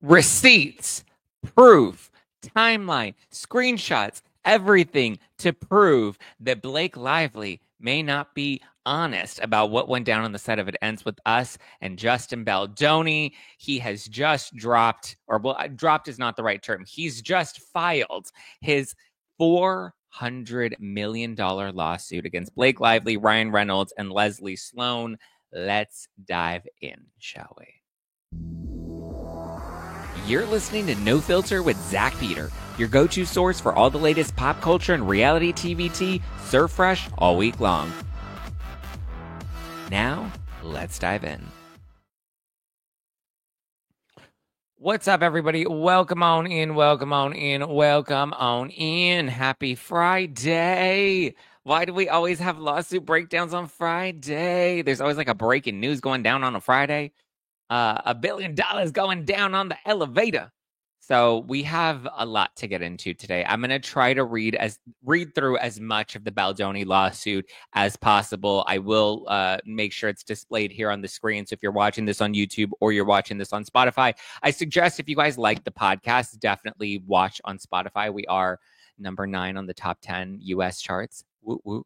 receipts, proof, timeline, screenshots, everything to prove that Blake Lively may not be honest about what went down on the set of It Ends With Us and Justin Baldoni. He has just dropped, or well, dropped is not the right term. He's just filed his $400 million lawsuit against Blake Lively, Ryan Reynolds, and Leslie Sloan. Let's dive in, shall we? You're listening to No Filter with Zach Peter, your go-to source for all the latest pop culture and reality TV tea, served fresh all week long. Now, let's dive in. What's up, everybody? Welcome on in, welcome on in, welcome on in. Happy Friday. Why do we always have lawsuit breakdowns on Friday? There's always like a breaking news going down on a Friday. $1 billion going down on the elevator. So we have a lot to get into today. I'm going to try to read through as much of the Baldoni lawsuit as possible. I will make sure it's displayed here on the screen. So if you're watching this on YouTube or you're watching this on Spotify, I suggest if you guys like the podcast, definitely watch on Spotify. We are number 9 on the top 10 US charts. Woo woo.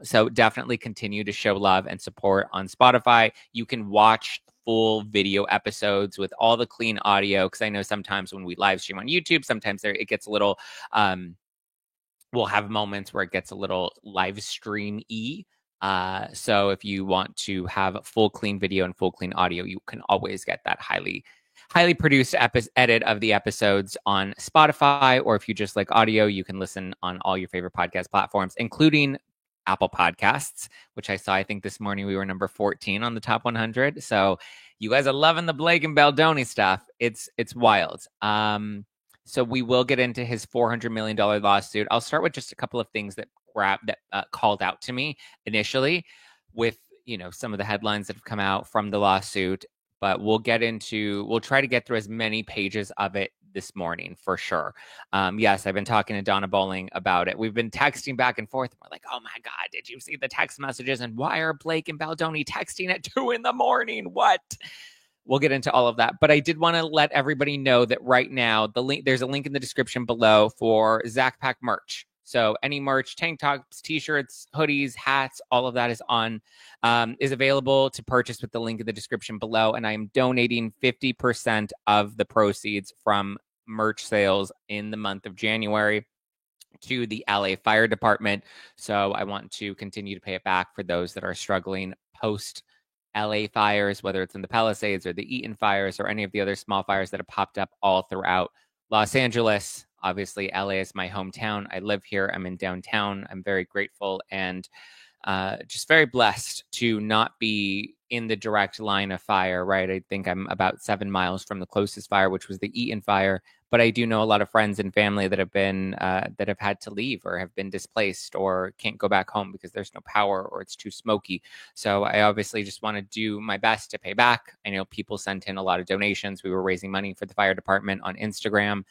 So definitely continue to show love and support on Spotify. You can watch full video episodes with all the clean audio, because I know sometimes when we live stream on YouTube, sometimes it gets a little we'll have moments where it gets a little live stream-y. So if you want to have full clean video and full clean audio, you can always get that highly produced edit of the episodes on Spotify, or if you just like audio, you can listen on all your favorite podcast platforms, including Apple Podcasts, which I think this morning we were number 14 on the top 100. So you guys are loving the Blake and Baldoni stuff. It's wild. So we will get into his $400 million lawsuit. I'll start with just a couple of things that called out to me initially with, some of the headlines that have come out from the lawsuit, but we'll try to get through as many pages of it this morning for sure. Yes, I've been talking to Donna Bowling about it. We've been texting back and forth. We're like, oh my God, did you see the text messages? And why are Blake and Baldoni texting at 2 a.m? What? We'll get into all of that. But I did want to let everybody know that right now, there's a link in the description below for Zach Pack merch. So any merch, tank tops, t-shirts, hoodies, hats, all of that is available to purchase with the link in the description below. And I am donating 50% of the proceeds from merch sales in the month of January to the LA Fire Department. So I want to continue to pay it back for those that are struggling post LA fires, whether it's in the Palisades or the Eaton fires or any of the other small fires that have popped up all throughout Los Angeles. Obviously, LA is my hometown. I live here. I'm in downtown. I'm very grateful and just very blessed to not be in the direct line of fire, right? I think I'm about 7 miles from the closest fire, which was the Eaton fire. But I do know a lot of friends and family that have had to leave or have been displaced or can't go back home because there's no power or it's too smoky. So I obviously just want to do my best to pay back. I know people sent in a lot of donations. We were raising money for the fire department on Instagram.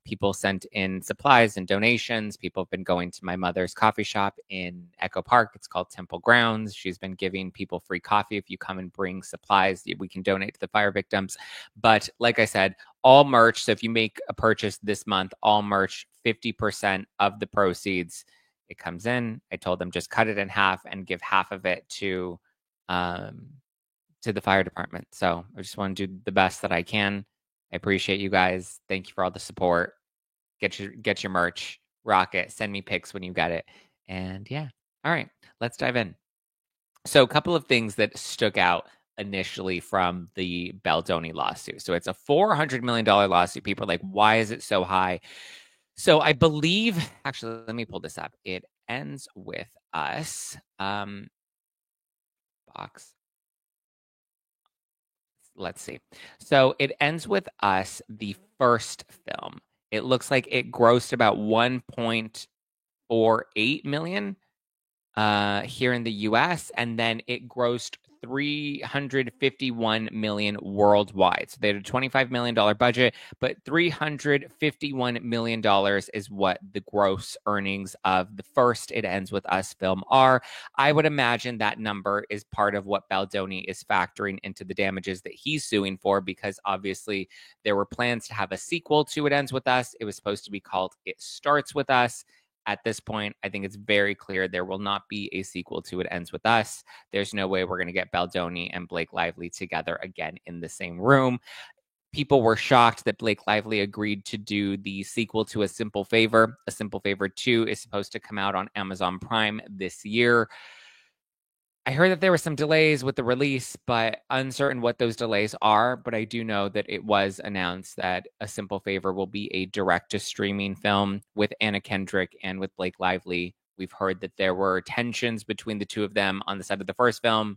People sent in supplies and donations. People have been going to my mother's coffee shop in Echo Park. It's called Temple Grounds. She's been giving people free coffee. If you come and bring supplies, we can donate to the fire victims. But like I said, all merch. So if you make a purchase this month, all merch, 50% of the proceeds, it comes in. I told them just cut it in half and give half of it to the fire department. So I just want to do the best that I can. I appreciate you guys. Thank you for all the support. Get your merch, rock it, send me pics when you get it. And yeah. All right, let's dive in. So a couple of things that stuck out initially from the Baldoni lawsuit. So it's a $400 million lawsuit. People are like, why is it so high? So I believe, actually, let me pull this up. It Ends With Us. Box. Let's see. So It Ends With Us, the first film. It looks like it grossed about 1.48 million here in the US, and then it grossed $351 million worldwide. So they had a $25 million budget, but $351 million is what the gross earnings of the first It Ends With Us film are. I would imagine that number is part of what Baldoni is factoring into the damages that he's suing for, because obviously there were plans to have a sequel to It Ends With Us. It was supposed to be called It Starts With Us. At this point, I think it's very clear there will not be a sequel to It Ends With Us. There's no way we're going to get Baldoni and Blake Lively together again in the same room. People were shocked that Blake Lively agreed to do the sequel to A Simple Favor. A Simple Favor 2 is supposed to come out on Amazon Prime this year. I heard that there were some delays with the release, but uncertain what those delays are. But I do know that it was announced that A Simple Favor will be a direct-to-streaming film with Anna Kendrick and with Blake Lively. We've heard that there were tensions between the two of them on the set of the first film.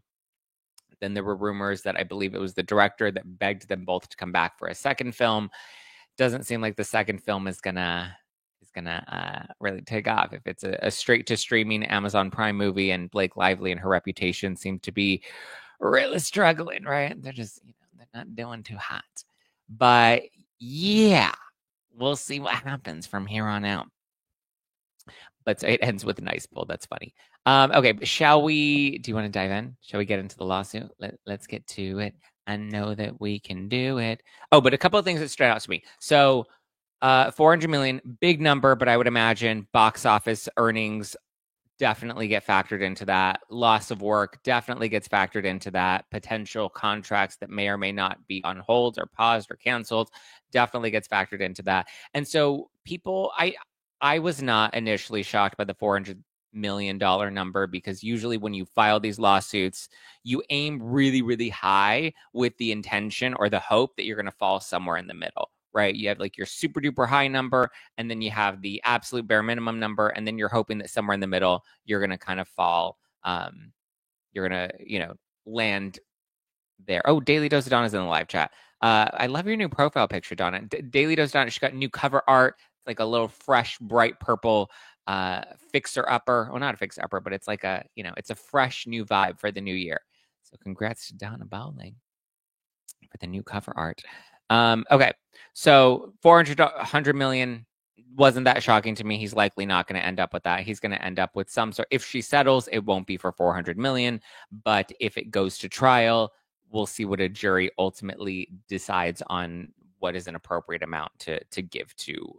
Then there were rumors that I believe it was the director that begged them both to come back for a second film. Doesn't seem like the second film is gonna really take off if it's a straight to streaming Amazon Prime movie, and Blake Lively and her reputation seem to be really struggling, right? They're just, they're not doing too hot. But yeah, we'll see what happens from here on out. But it ends with a nice pull. That's funny. Okay, do you want to dive in? Shall we get into the lawsuit? Let's get to it. I know that we can do it. Oh, but a couple of things that stood out to me. So 400 million, big number, but I would imagine box office earnings definitely get factored into that. Loss of work definitely gets factored into that. Potential contracts that may or may not be on hold or paused or canceled definitely gets factored into that. And so I was not initially shocked by the $400 million number, because usually when you file these lawsuits, you aim really, really high with the intention or the hope that you're going to fall somewhere in the middle. Right? You have like your super duper high number, and then you have the absolute bare minimum number, and then you're hoping that somewhere in the middle, you're going to kind of fall. You're going to, land there. Oh, Daily Dose of Donna is in the live chat. I love your new profile picture, Donna. Daily Dose of Donna, she got new cover art. It's like a little fresh, bright purple fixer upper. Well, not a fixer upper, but it's like it's a fresh new vibe for the new year. So congrats to Donna Bowling for the new cover art. Okay, so 400 million wasn't that shocking to me. He's likely not going to end up with that. He's going to end up with some sort. If she settles, it won't be for 400 million. But if it goes to trial, we'll see what a jury ultimately decides on what is an appropriate amount to give to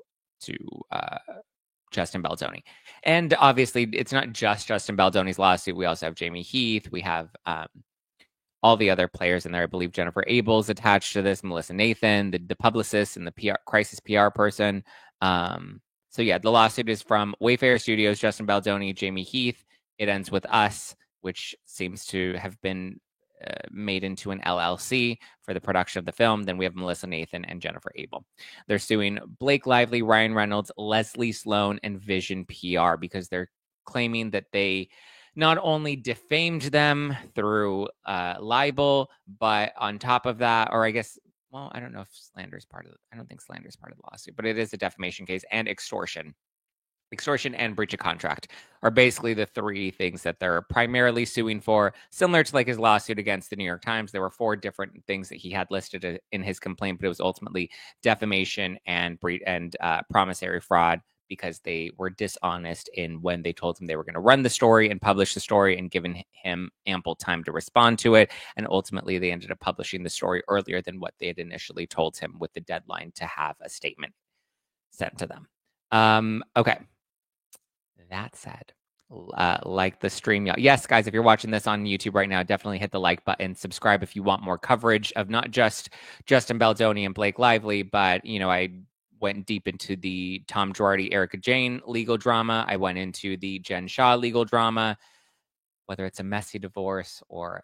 Justin Baldoni. And obviously, it's not just Justin Baldoni's lawsuit. We also have Jamie Heath. We have all the other players in there. I believe Jennifer Abel's attached to this, Melissa Nathan, the publicist and the crisis PR person. So yeah, the lawsuit is from Wayfarer Studios, Justin Baldoni, Jamie Heath. It Ends With Us, which seems to have been made into an LLC for the production of the film. Then we have Melissa Nathan and Jennifer Abel. They're suing Blake Lively, Ryan Reynolds, Leslie Sloan, and Vision PR because they're claiming that they not only defamed them through libel, but on top of that, or I guess, well, I don't know if slander is part of it. I don't think slander is part of the lawsuit, but it is a defamation case, and extortion. Extortion and breach of contract are basically the three things that they're primarily suing for. Similar to like his lawsuit against the New York Times, there were 4 different things that he had listed in his complaint, but it was ultimately defamation and promissory fraud, because they were dishonest in when they told him they were going to run the story and publish the story, and given him ample time to respond to it. And ultimately, they ended up publishing the story earlier than what they had initially told him, with the deadline to have a statement sent to them. Okay. That said, like the stream. Yes, guys, if you're watching this on YouTube right now, definitely hit the like button. Subscribe if you want more coverage of not just Justin Baldoni and Blake Lively, but, I went deep into the Tom Girardi, Erica Jane legal drama. I went into the Jen Shah legal drama, whether it's a messy divorce or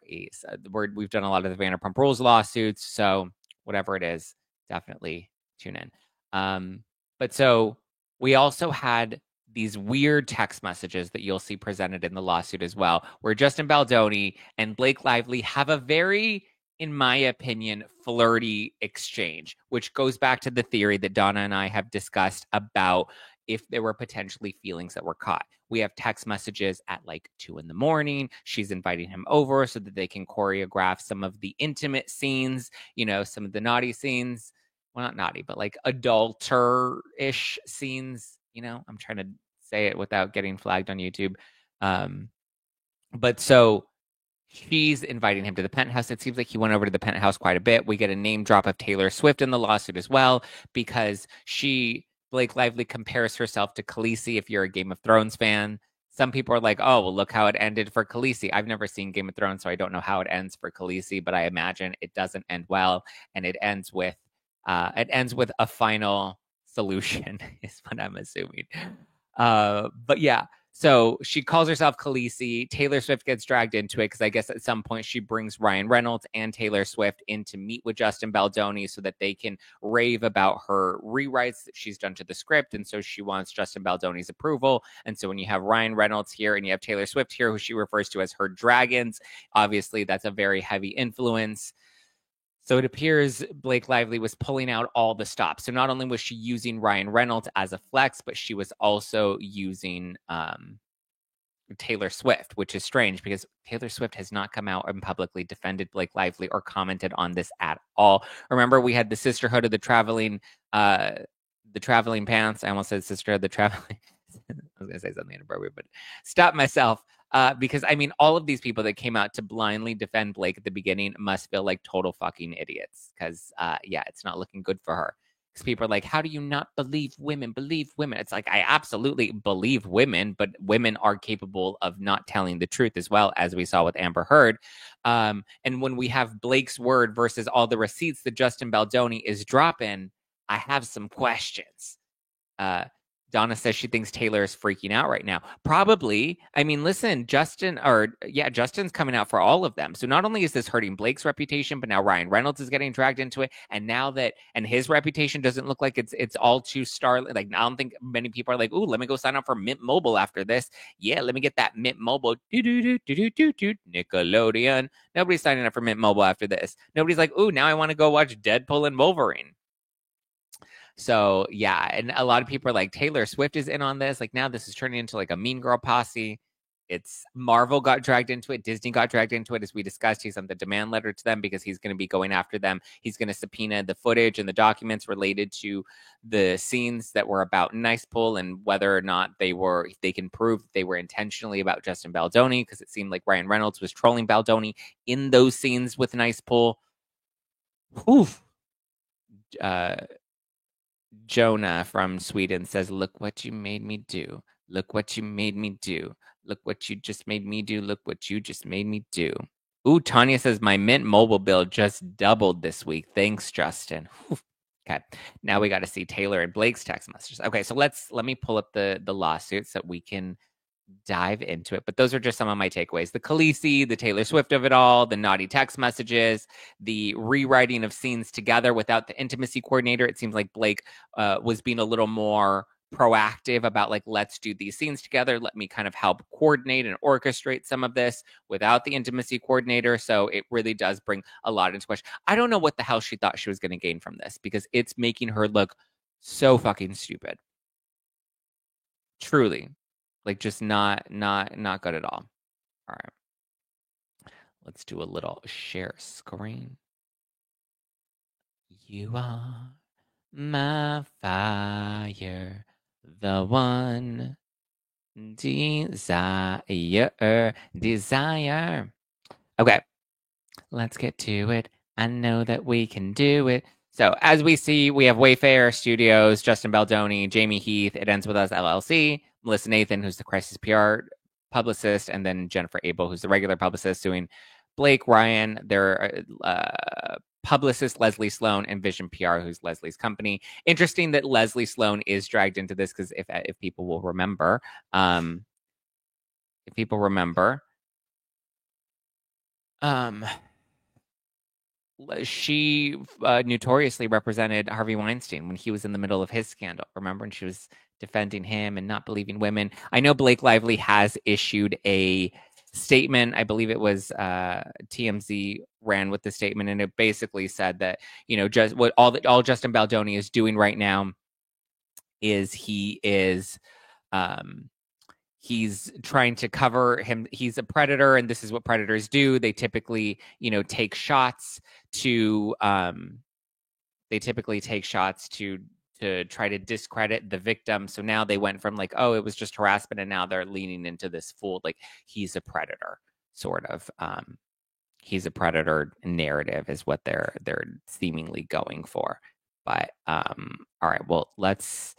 we've done a lot of the Vanderpump Rules lawsuits. So whatever it is, definitely tune in. But so we also had these weird text messages that you'll see presented in the lawsuit as well, where Justin Baldoni and Blake Lively have a very, in my opinion, flirty exchange, which goes back to the theory that Donna and I have discussed about if there were potentially feelings that were caught. We have text messages at like 2 in the morning. She's inviting him over so that they can choreograph some of the intimate scenes, some of the naughty scenes. Well, not naughty, but like adulter-ish scenes. I'm trying to say it without getting flagged on YouTube. But so she's inviting him to the penthouse. It seems like he went over to the penthouse quite a bit. We get a name drop of Taylor Swift in the lawsuit as well, because Blake Lively compares herself to Khaleesi. If you're a Game of Thrones fan, some people are like, oh, well, look how it ended for Khaleesi. I've never seen Game of Thrones, so I don't know how it ends for Khaleesi, but I imagine it doesn't end well, and it ends with a final solution, is what I'm assuming. But yeah, so she calls herself Khaleesi. Taylor Swift gets dragged into it because I guess at some point she brings Ryan Reynolds and Taylor Swift in to meet with Justin Baldoni so that they can rave about her rewrites that she's done to the script. And so she wants Justin Baldoni's approval. And so when you have Ryan Reynolds here and you have Taylor Swift here, who she refers to as her dragons, obviously that's a very heavy influence. So it appears Blake Lively was pulling out all the stops. So not only was she using Ryan Reynolds as a flex, but she was also using Taylor Swift, which is strange because Taylor Swift has not come out and publicly defended Blake Lively or commented on this at all. Remember, we had the Sisterhood of the Traveling Pants. I almost said Sisterhood of the Traveling. I was going to say something inappropriate, but stop myself. Because I mean, all of these people that came out to blindly defend Blake at the beginning must feel like total fucking idiots. Because it's not looking good for her. Because people are like, how do you not believe women? Believe women. It's like, I absolutely believe women, but women are capable of not telling the truth as well, as we saw with Amber Heard. And when we have Blake's word versus all the receipts that Justin Baldoni is dropping, I have some questions. Donna says she thinks Taylor is freaking out right now. Probably. I mean, listen, Justin's coming out for all of them. So not only is this hurting Blake's reputation, but now Ryan Reynolds is getting dragged into it. And his reputation doesn't look like it's all too starlit. Like, I don't think many people are like, ooh, let me go sign up for Mint Mobile after this. Yeah, let me get that Mint Mobile. Nickelodeon. Nobody's signing up for Mint Mobile after this. Nobody's like, ooh, now I want to go watch Deadpool and Wolverine. So yeah, and a lot of people are like, Taylor Swift is in on this. Like, now this is turning into like a Mean Girl posse. It's Marvel got dragged into it. Disney got dragged into it. As we discussed, he sent the demand letter to them because he's going to be going after them. He's going to subpoena the footage and the documents related to the scenes that were about Nice Pool and whether or not they can prove that they were intentionally about Justin Baldoni, because it seemed like Ryan Reynolds was trolling Baldoni in those scenes with Nice Pool. Oof. Jonah from Sweden says, look what you made me do. Look what you made me do. Look what you just made me do. Look what you just made me do. Ooh, Tanya says, my Mint Mobile bill just doubled this week. Thanks, Justin. Okay, now we got to see Taylor and Blake's text messages. Okay, so let me pull up the lawsuits so that we can dive into it. But those are just some of my takeaways. The Khaleesi, the Taylor Swift of it all, the naughty text messages, the rewriting of scenes together without the intimacy coordinator. It seems like Blake was being a little more proactive about like, let's do these scenes together. Let me kind of help coordinate and orchestrate some of this without the intimacy coordinator. So it really does bring a lot into question. I don't know what the hell she thought she was going to gain from this, because it's making her look so fucking stupid. Truly. Like, just not good at all. All right. Let's do a little share screen. You are my fire, the one desire. Okay, let's get to it. I know that we can do it. So as we see, we have Wayfair Studios, Justin Baldoni, Jamie Heath, It Ends With Us LLC, Melissa Nathan, who's the crisis PR publicist, and then Jennifer Abel, who's the regular publicist, suing Blake, Ryan, their publicist Leslie Sloan, and Vision PR, who's Leslie's company. Interesting that Leslie Sloan is dragged into this, because if people will remember, she notoriously represented Harvey Weinstein when he was in the middle of his scandal. Remember? And she was defending him and not believing women. I know Blake Lively has issued a statement. I believe it was TMZ ran with the statement, and it basically said that, just what all Justin Baldoni is doing right now is he's trying to cover him. He's a predator, and this is what predators do. They typically, take shots to try to discredit the victim. So now they went from like, oh, it was just harassment, and now they're leaning into this full like he's a predator sort of. He's a predator narrative is what they're seemingly going for. But all right, well, let's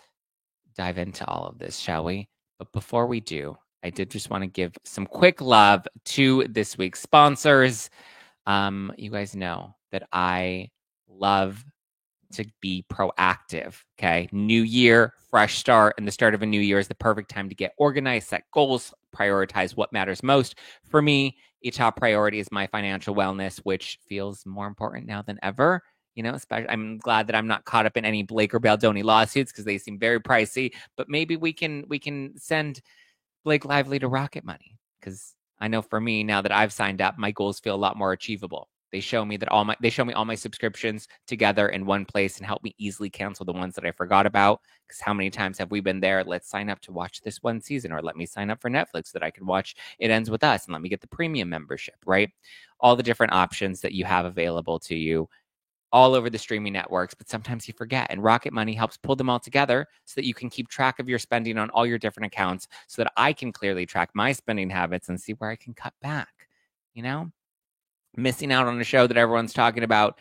dive into all of this, shall we? But before we do, I did just want to give some quick love to this week's sponsors. You guys know that I love to be proactive. Okay. New year, fresh start, and the start of a new year is the perfect time to get organized, set goals, prioritize what matters most. For me, a top priority is my financial wellness, which feels more important now than ever. Especially, I'm glad that I'm not caught up in any Blake or Baldoni lawsuits because they seem very pricey. But maybe we can send Blake Lively to Rocket Money, because I know for me, now that I've signed up, my goals feel a lot more achievable. They show me all my subscriptions together in one place and help me easily cancel the ones that I forgot about. Because how many times have we been there? Let's sign up to watch this one season, or let me sign up for Netflix so that I can watch It Ends With Us, and let me get the premium membership, right? All the different options that you have available to you all over the streaming networks, but sometimes you forget. And Rocket Money helps pull them all together so that you can keep track of your spending on all your different accounts, so that I can clearly track my spending habits and see where I can cut back. Missing out on a show that everyone's talking about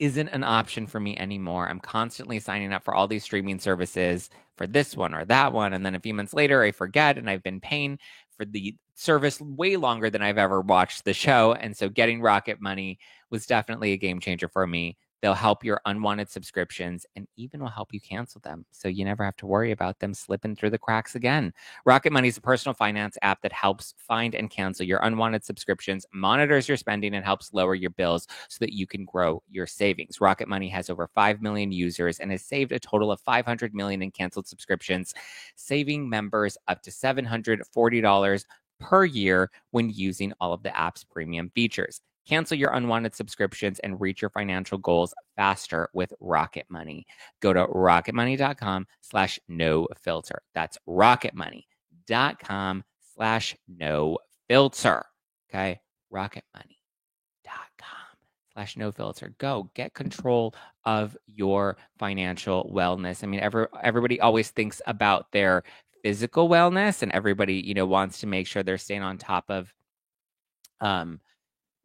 isn't an option for me anymore. I'm constantly signing up for all these streaming services for this one or that one. And then a few months later, I forget, and I've been paying for the service way longer than I've ever watched the show. And so getting Rocket Money was definitely a game changer for me. They'll help your unwanted subscriptions and even will help you cancel them, so you never have to worry about them slipping through the cracks again. Rocket Money is a personal finance app that helps find and cancel your unwanted subscriptions, monitors your spending, and helps lower your bills so that you can grow your savings. Rocket Money has over 5 million users and has saved a total of $500 million in canceled subscriptions, saving members up to $740 per year when using all of the app's premium features. Cancel your unwanted subscriptions and reach your financial goals faster with Rocket Money. Go to rocketmoney.com/no-filter. That's rocketmoney.com/no-filter. Okay? rocketmoney.com/no-filter. Go get control of your financial wellness. I mean, everybody always thinks about their physical wellness, and everybody, wants to make sure they're staying on top of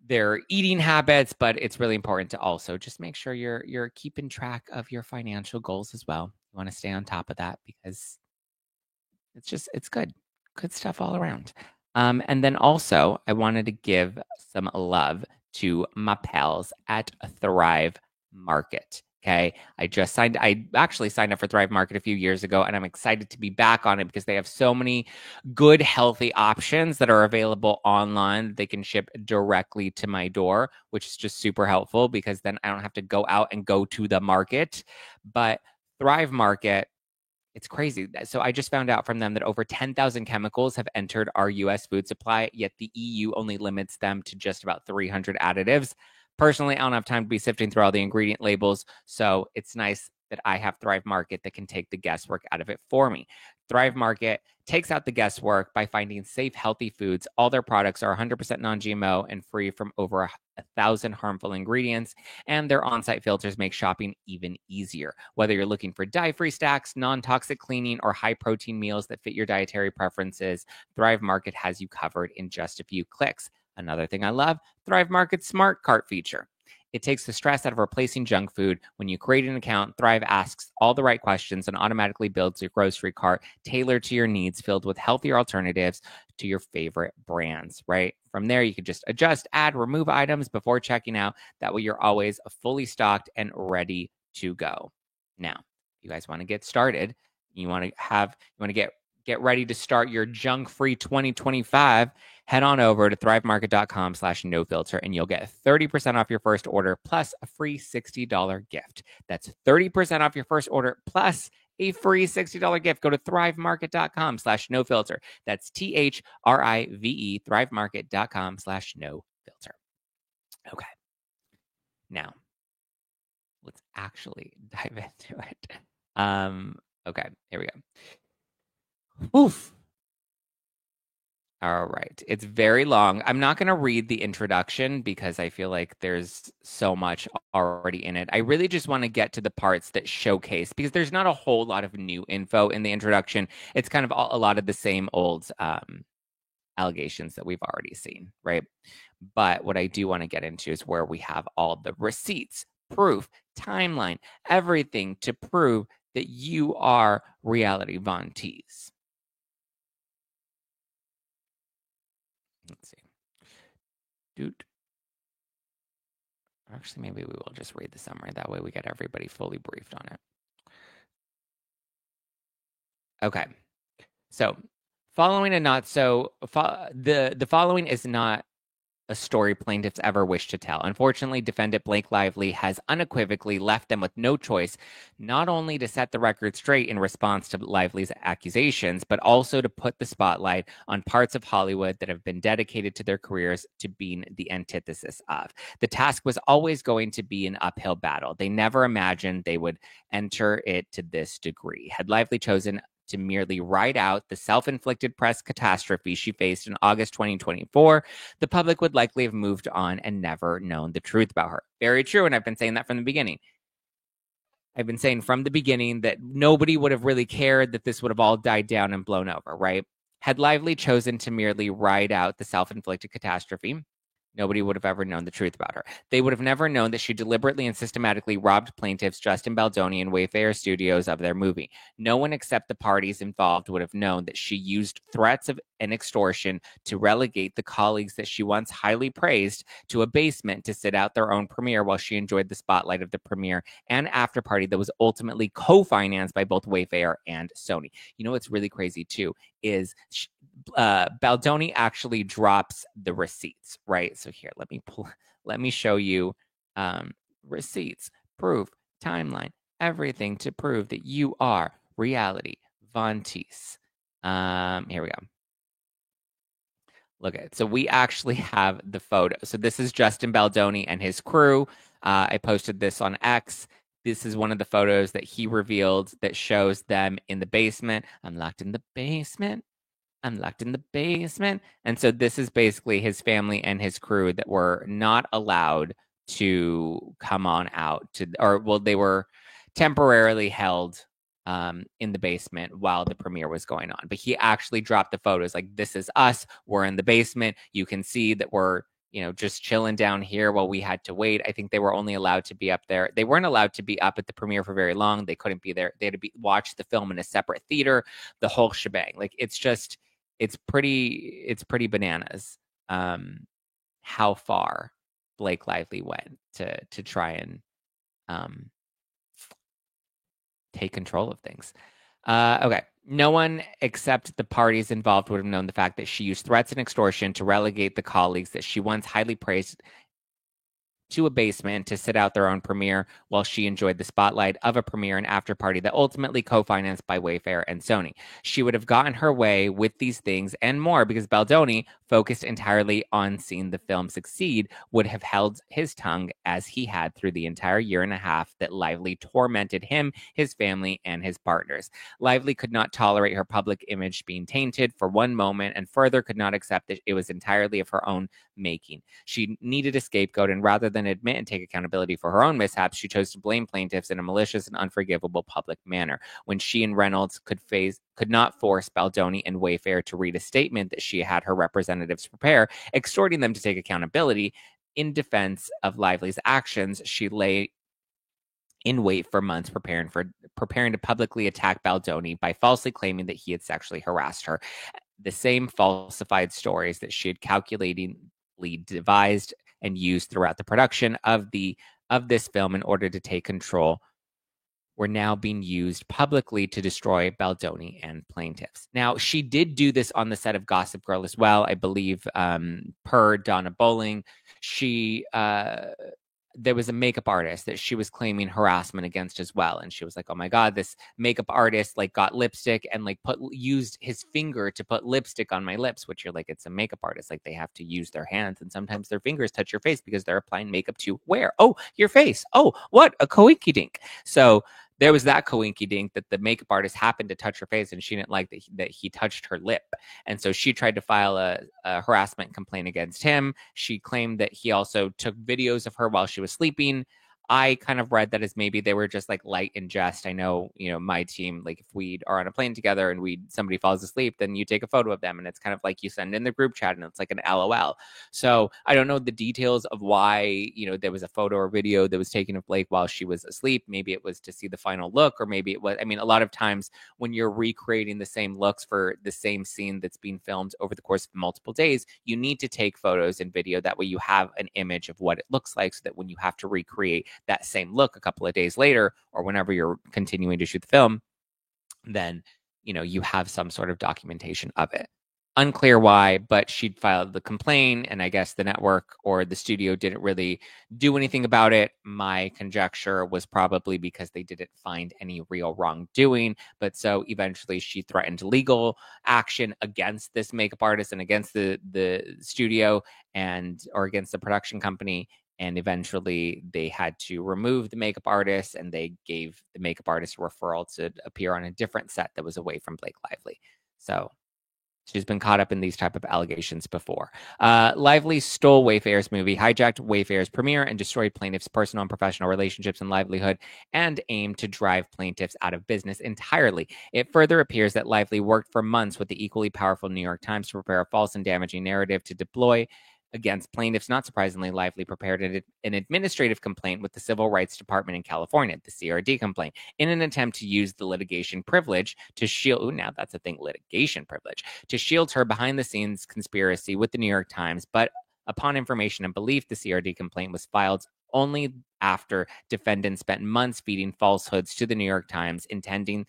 their eating habits, but it's really important to also just make sure you're keeping track of your financial goals as well. You want to stay on top of that because it's good stuff all around. And then also I wanted to give some love to my pals at Thrive Market. Okay. I actually signed up for Thrive Market a few years ago, and I'm excited to be back on it because they have so many good, healthy options that are available online. They can ship directly to my door, which is just super helpful because then I don't have to go out and go to the market. But Thrive Market, it's crazy. So I just found out from them that over 10,000 chemicals have entered our US food supply, yet the EU only limits them to just about 300 additives. Personally, I don't have time to be sifting through all the ingredient labels, so it's nice that I have Thrive Market that can take the guesswork out of it for me. Thrive Market takes out the guesswork by finding safe, healthy foods. All their products are 100% non-GMO and free from over 1,000 harmful ingredients, and their on-site filters make shopping even easier. Whether you're looking for dye-free stacks, non-toxic cleaning, or high-protein meals that fit your dietary preferences, Thrive Market has you covered in just a few clicks. Another thing I love, Thrive Market's Smart Cart feature. It takes the stress out of replacing junk food. When you create an account, Thrive asks all the right questions and automatically builds your grocery cart tailored to your needs, filled with healthier alternatives to your favorite brands, right? From there, you can just adjust, add, remove items before checking out. That way you're always fully stocked and ready to go. Now, if you guys want to get started, you want to get ready to start your junk-free 2025, head on over to thrivemarket.com/no-filter and you'll get 30% off your first order plus a free $60 gift. That's 30% off your first order plus a free $60 gift. Go to thrivemarket.com/no-filter. That's THRIVE, thrivemarket.com/no-filter. Okay. Now, let's actually dive into it. Okay, here we go. Oof. All right. It's very long. I'm not going to read the introduction because I feel like there's so much already in it. I really just want to get to the parts that showcase because there's not a whole lot of new info in the introduction. It's kind of a lot of the same old allegations that we've already seen, right? But what I do want to get into is where we have all the receipts, proof, timeline, everything to prove that you are Reality Von Teese. Let's see. Dude. Actually, maybe we will just read the summary. That way we get everybody fully briefed on it. Okay. So, following a not so the following is not a story plaintiffs ever wished to tell. Unfortunately, defendant Blake Lively has unequivocally left them with no choice, not only to set the record straight in response to Lively's accusations, but also to put the spotlight on parts of Hollywood that have been dedicated to their careers to being the antithesis of. The task was always going to be an uphill battle. They never imagined they would enter it to this degree. Had Lively chosen to merely ride out the self-inflicted press catastrophe she faced in August 2024, the public would likely have moved on and never known the truth about her. Very true, and I've been saying that from the beginning. I've been saying from the beginning that nobody would have really cared, that this would have all died down and blown over, right? Had Lively chosen to merely ride out the self-inflicted catastrophe, nobody would have ever known the truth about her. They would have never known that she deliberately and systematically robbed plaintiffs Justin Baldoni and Wayfarer Studios of their movie. No one except the parties involved would have known that she used threats of and extortion to relegate the colleagues that she once highly praised to a basement to sit out their own premiere while she enjoyed the spotlight of the premiere and after party that was ultimately co-financed by both Wayfarer and Sony. You know what's really crazy too is Baldoni actually drops the receipts, right? So here, let me show you receipts, proof, timeline, everything to prove that you are Reality Von Teese. Here we go. Look at it. So we actually have the photo. So this is Justin Baldoni and his crew. I posted this on X. This is one of the photos that he revealed that shows them in the basement. I'm locked in the basement. I'm locked in the basement. And so this is basically his family and his crew that were not allowed to come on out to, or well, they were temporarily held in the basement while the premiere was going on. But he actually dropped the photos like, this is us. We're in the basement. You can see that we're, just chilling down here while we had to wait. I think they were only allowed to be up there. They weren't allowed to be up at the premiere for very long. They couldn't be there. They had to watch the film in a separate theater, the whole shebang. Like, it's pretty bananas how far Blake Lively went to try and take control of things. Okay. No one except the parties involved would have known the fact that she used threats and extortion to relegate the colleagues that she once highly praised to a basement to sit out their own premiere while she enjoyed the spotlight of a premiere and after party that ultimately co-financed by Wayfarer and Sony. She would have gotten her way with these things and more because Baldoni, focused entirely on seeing the film succeed, would have held his tongue as he had through the entire year and a half that Lively tormented him, his family, and his partners. Lively could not tolerate her public image being tainted for one moment and further could not accept that it was entirely of her own making. She needed a scapegoat, and rather than admit and take accountability for her own mishaps, she chose to blame plaintiffs in a malicious and unforgivable public manner. When she and Reynolds could not force Baldoni and Wayfarer to read a statement that she had her representatives prepare, exhorting them to take accountability in defense of Lively's actions, she lay in wait for months preparing to publicly attack Baldoni by falsely claiming that he had sexually harassed her. The same falsified stories that she had calculatingly devised and used throughout the production of this film in order to take control were now being used publicly to destroy Baldoni and plaintiffs. Now, she did do this on the set of Gossip Girl as well, I believe, per Donna Bowling. There was a makeup artist that she was claiming harassment against as well. And she was like, oh my God, this makeup artist got lipstick and used his finger to put lipstick on my lips, which you're like, it's a makeup artist. Like, they have to use their hands and sometimes their fingers touch your face because they're applying makeup to where? Oh, your face. Oh, what a coinky dink. So there was that coinky dink that the makeup artist happened to touch her face and she didn't like that he touched her lip. And so she tried to file a harassment complaint against him. She claimed that he also took videos of her while she was sleeping. I kind of read that as maybe they were just like light in jest. I know, my team, like if we are on a plane together and somebody falls asleep, then you take a photo of them and it's kind of like you send in the group chat and it's like an LOL. So I don't know the details of why, there was a photo or video that was taken of Blake while she was asleep. Maybe it was to see the final look, or maybe it was, a lot of times when you're recreating the same looks for the same scene that's being filmed over the course of multiple days, you need to take photos and video. That way you have an image of what it looks like so that when you have to recreate that same look a couple of days later or whenever you're continuing to shoot the film, then you have some sort of documentation of it. Unclear why, but she'd filed the complaint, and I guess the network or the studio didn't really do anything about it. My conjecture was probably because they didn't find any real wrongdoing. But so eventually she threatened legal action against this makeup artist and against the studio or against the production company. And eventually they had to remove the makeup artist, and they gave the makeup artist a referral to appear on a different set that was away from Blake Lively. So she's been caught up in these type of allegations before. Lively stole Wayfair's movie, hijacked Wayfair's premiere, and destroyed plaintiffs' personal and professional relationships and livelihood, and aimed to drive plaintiffs out of business entirely. It further appears that Lively worked for months with the equally powerful New York Times to prepare a false and damaging narrative to deploy against plaintiffs. Not surprisingly, Lively prepared an administrative complaint with the Civil Rights Department in California, the CRD complaint, in an attempt to use the litigation privilege to shield, now that's a thing, litigation privilege, to shield her behind the scenes conspiracy with the New York Times. But upon information and belief, the CRD complaint was filed only after defendants spent months feeding falsehoods to the New York Times, intending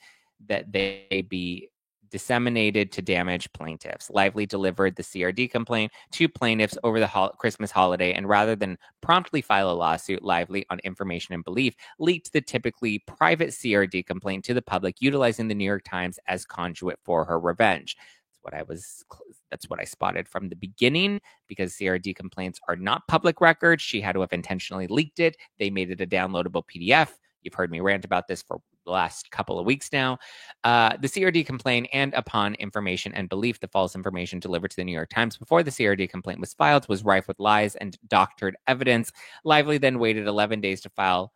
that they be disseminated to damage plaintiffs. Lively delivered the CRD complaint to plaintiffs over the Christmas holiday, and rather than promptly file a lawsuit, Lively, on information and belief, leaked the typically private CRD complaint to the public, utilizing the New York Times as conduit for her revenge. That's what I spotted from the beginning, because CRD complaints are not public records. She had to have intentionally leaked it. They made it a downloadable PDF. You've heard me rant about this for the last couple of weeks now. The CRD complaint, and upon information and belief, the false information delivered to the New York Times before the CRD complaint was filed, was rife with lies and doctored evidence. Lively then waited 11 days to file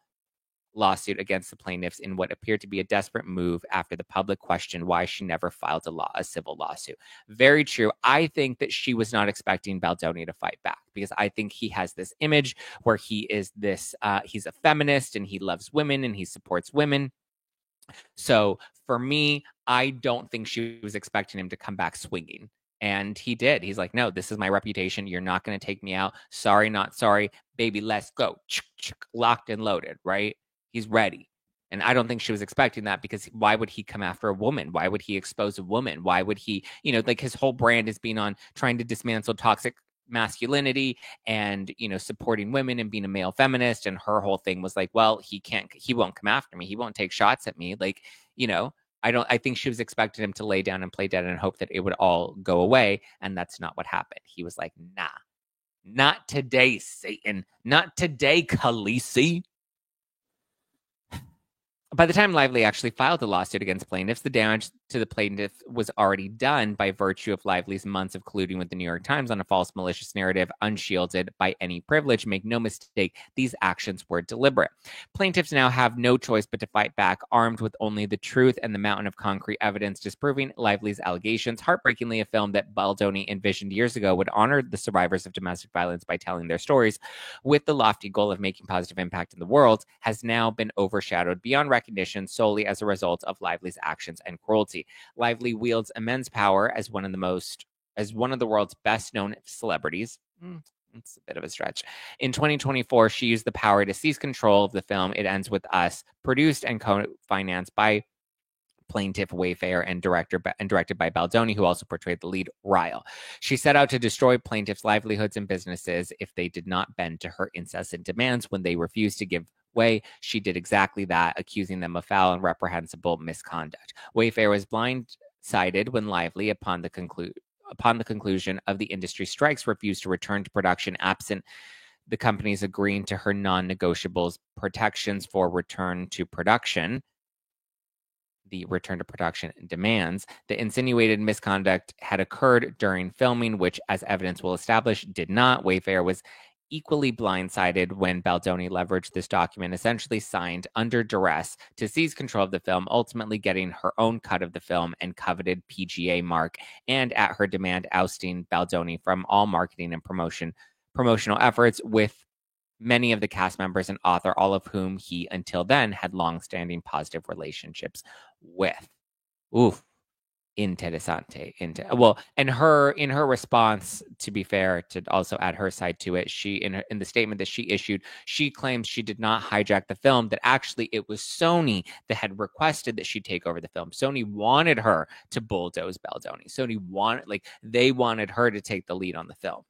lawsuit against the plaintiffs in what appeared to be a desperate move after the public questioned why she never filed a civil lawsuit. Very true. I think that she was not expecting Baldoni to fight back, because I think he has this image where he is he's a feminist and he loves women and he supports women. So for me, I don't think she was expecting him to come back swinging. And he did. He's like, no, this is my reputation. You're not going to take me out. Sorry, not sorry. Baby, let's go. Locked and loaded, right? He's ready. And I don't think she was expecting that, because why would he come after a woman? Why would he expose a woman? Why would he, like his whole brand is being on trying to dismantle toxic masculinity and, supporting women and being a male feminist. And her whole thing was like, well, he won't come after me. He won't take shots at me. Like, I think she was expecting him to lay down and play dead and hope that it would all go away. And that's not what happened. He was like, nah, not today, Satan. Not today, Khaleesi. By the time Lively actually filed the lawsuit against plaintiffs, the damage to the plaintiff was already done by virtue of Lively's months of colluding with the New York Times on a false, malicious narrative, unshielded by any privilege. Make no mistake, these actions were deliberate. Plaintiffs now have no choice but to fight back, armed with only the truth and the mountain of concrete evidence disproving Lively's allegations. Heartbreakingly, a film that Baldoni envisioned years ago would honor the survivors of domestic violence by telling their stories, with the lofty goal of making positive impact in the world, has now been overshadowed beyond recognition solely as a result of Lively's actions and cruelty. Lively wields immense power as one of the world's best known celebrities. It's a bit of a stretch. In 2024, she used the power to seize control of the film It Ends With Us, produced and co-financed by plaintiff Wayfair and directed by Baldoni, who also portrayed the lead, Ryle. She set out to destroy plaintiffs' livelihoods and businesses if they did not bend to her incessant demands. When they refused to give way, she did exactly that, accusing them of foul and reprehensible misconduct. Wayfair was blindsided when Lively, upon the conclusion of the industry strikes, refused to return to production absent the company's agreeing to her non-negotiables protections for return to production. the return to production demands. The insinuated misconduct had occurred during filming, which, as evidence will establish, did not. Wayfair was equally blindsided when Baldoni leveraged this document, essentially signed under duress to seize control of the film, ultimately getting her own cut of the film and coveted PGA mark, and at her demand, ousting Baldoni from all marketing and promotional efforts with many of the cast members and author, all of whom he until then had long-standing positive relationships with. Oof. Interessante. And in her response, to be fair, to also add her side to it, she in the statement that she issued, she claims she did not hijack the film, that actually it was Sony that had requested that she take over the film. Sony wanted her to bulldoze Baldoni. They wanted her to take the lead on the film.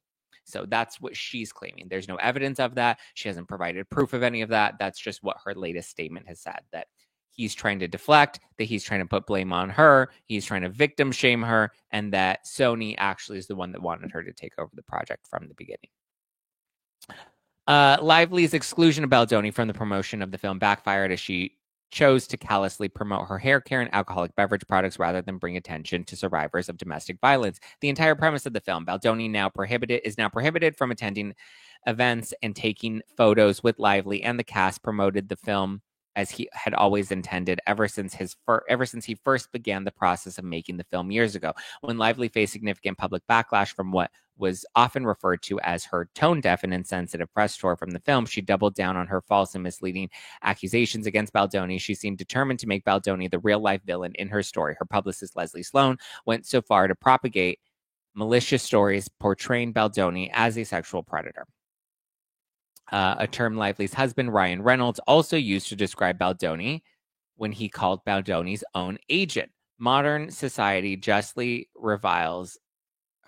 So that's what she's claiming. There's no evidence of that. She hasn't provided proof of any of that. That's just what her latest statement has said, that he's trying to deflect, that he's trying to put blame on her, he's trying to victim shame her, and that Sony actually is the one that wanted her to take over the project from the beginning. Lively's exclusion of Baldoni from the promotion of the film backfired, as she chose to callously promote her hair care and alcoholic beverage products rather than bring attention to survivors of domestic violence. The entire premise of the film, Baldoni is now prohibited from attending events and taking photos with Lively, and the cast promoted the film as he had always intended ever since he first began the process of making the film years ago. When Lively faced significant public backlash from what was often referred to as her tone-deaf and insensitive press tour from the film, she doubled down on her false and misleading accusations against Baldoni. She seemed determined to make Baldoni the real-life villain in her story. Her publicist, Leslie Sloan, went so far to propagate malicious stories portraying Baldoni as a sexual predator. A term Lively's husband, Ryan Reynolds, also used to describe Baldoni when he called Baldoni's own agent. Modern society justly reviles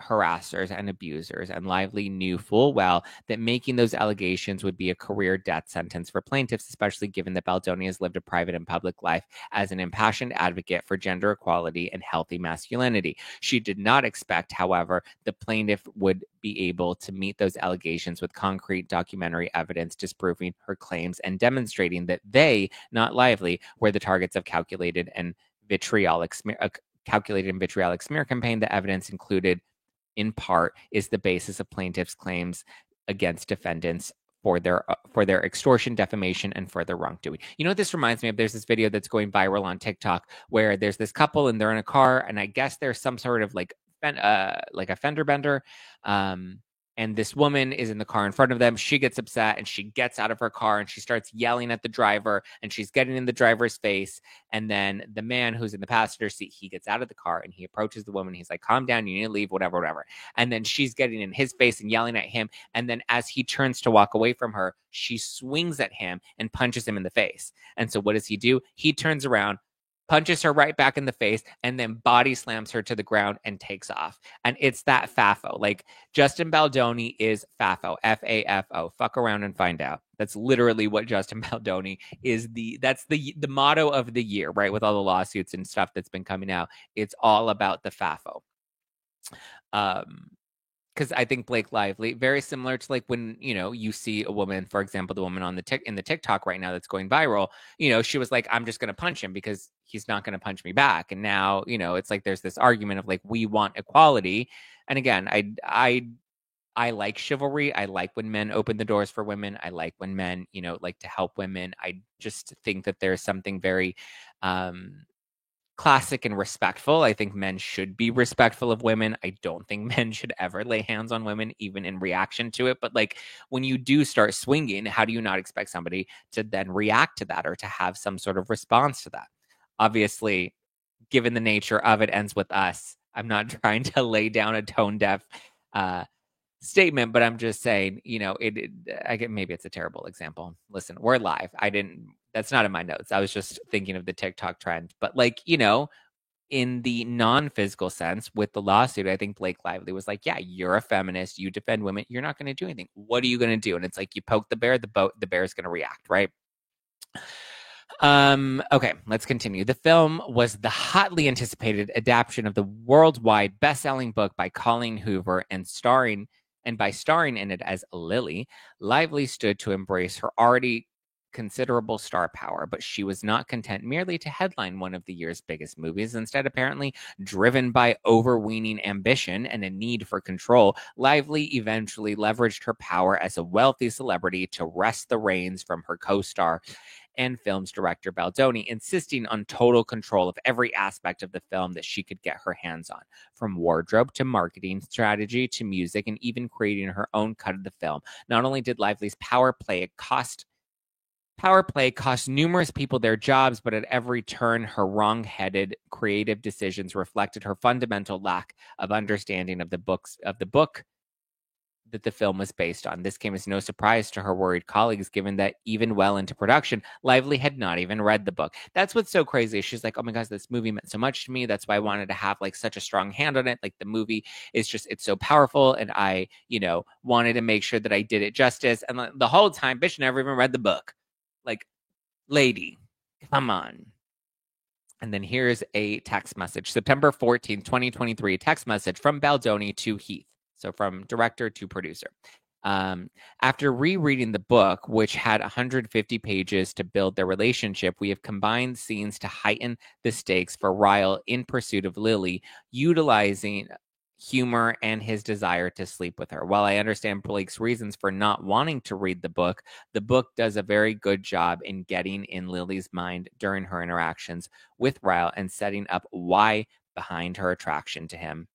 harassers and abusers, and Lively knew full well that making those allegations would be a career death sentence for plaintiffs, especially given that Baldoni has lived a private and public life as an impassioned advocate for gender equality and healthy masculinity. She did not expect, however, the plaintiff would be able to meet those allegations with concrete documentary evidence disproving her claims and demonstrating that they, not Lively, were the targets of calculated and vitriolic smear campaign. The evidence included, in part, is the basis of plaintiffs' claims against defendants for their extortion, defamation, and further wrongdoing. You know what this reminds me of? There's this video that's going viral on TikTok where there's this couple and they're in a car, and I guess there's some sort of like a fender bender. And this woman is in the car in front of them. She gets upset and she gets out of her car and she starts yelling at the driver, and she's getting in the driver's face. And then the man who's in the passenger seat, he gets out of the car and he approaches the woman. He's like, calm down, you need to leave, whatever. And then she's getting in his face and yelling at him. And then as he turns to walk away from her, she swings at him and punches him in the face. And so what does he do? He turns around, punches her right back in the face, and then body slams her to the ground and takes off. And it's that FAFO. Like, Justin Baldoni is FAFO, FAFO. Fuck around and find out. That's literally what Justin Baldoni is. That's the motto of the year, right? With all the lawsuits and stuff that's been coming out, it's all about the FAFO. Because I think Blake Lively, very similar to like when, you see a woman, for example, the woman in the TikTok right now that's going viral, she was like, I'm just going to punch him because he's not going to punch me back. And now, it's like there's this argument of like, we want equality. And again, I like chivalry. I like when men open the doors for women. I like when men, like to help women. I just think that there's something very classic and respectful. I think men should be respectful of women. I don't think men should ever lay hands on women, even in reaction to it. But like, when you do start swinging, how do you not expect somebody to then react to that or to have some sort of response to that? Obviously, given the nature of it ends with us, I'm not trying to lay down a tone deaf statement, but I'm just saying, maybe it's a terrible example. Listen, we're live. That's not in my notes. I was just thinking of the TikTok trend, but like, in the non-physical sense with the lawsuit, I think Blake Lively was like, yeah, you're a feminist. You defend women. You're not going to do anything. What are you going to do? And it's like, you poke the bear, the bear's going to react, right? Okay, let's continue. The film was the hotly anticipated adaptation of the worldwide best-selling book by Colleen Hoover, and by starring in it as Lily, Lively stood to embrace her already considerable star power, but she was not content merely to headline one of the year's biggest movies. Instead, apparently driven by overweening ambition and a need for control, Lively eventually leveraged her power as a wealthy celebrity to wrest the reins from her co-star and film's director Baldoni, insisting on total control of every aspect of the film that she could get her hands on, from wardrobe to marketing strategy to music, and even creating her own cut of the film. Not only did Lively's power play cost numerous people their jobs, but at every turn, her wrong-headed creative decisions reflected her fundamental lack of understanding of the book that the film was based on. This came as no surprise to her worried colleagues, given that even well into production, Lively had not even read the book. That's what's so crazy. She's like, oh my gosh, this movie meant so much to me. That's why I wanted to have like such a strong hand on it. Like the movie is just, it's so powerful. And I, wanted to make sure that I did it justice. And the whole time, bitch never even read the book. Like, lady, come on. And then here's a text message. September 14th, 2023, text message from Baldoni to Heath. So from director to producer. After rereading the book, which had 150 pages to build their relationship, we have combined scenes to heighten the stakes for Ryle in pursuit of Lily, utilizing humor and his desire to sleep with her. While I understand Blake's reasons for not wanting to read the book does a very good job in getting in Lily's mind during her interactions with Ryle and setting up why behind her attraction to him,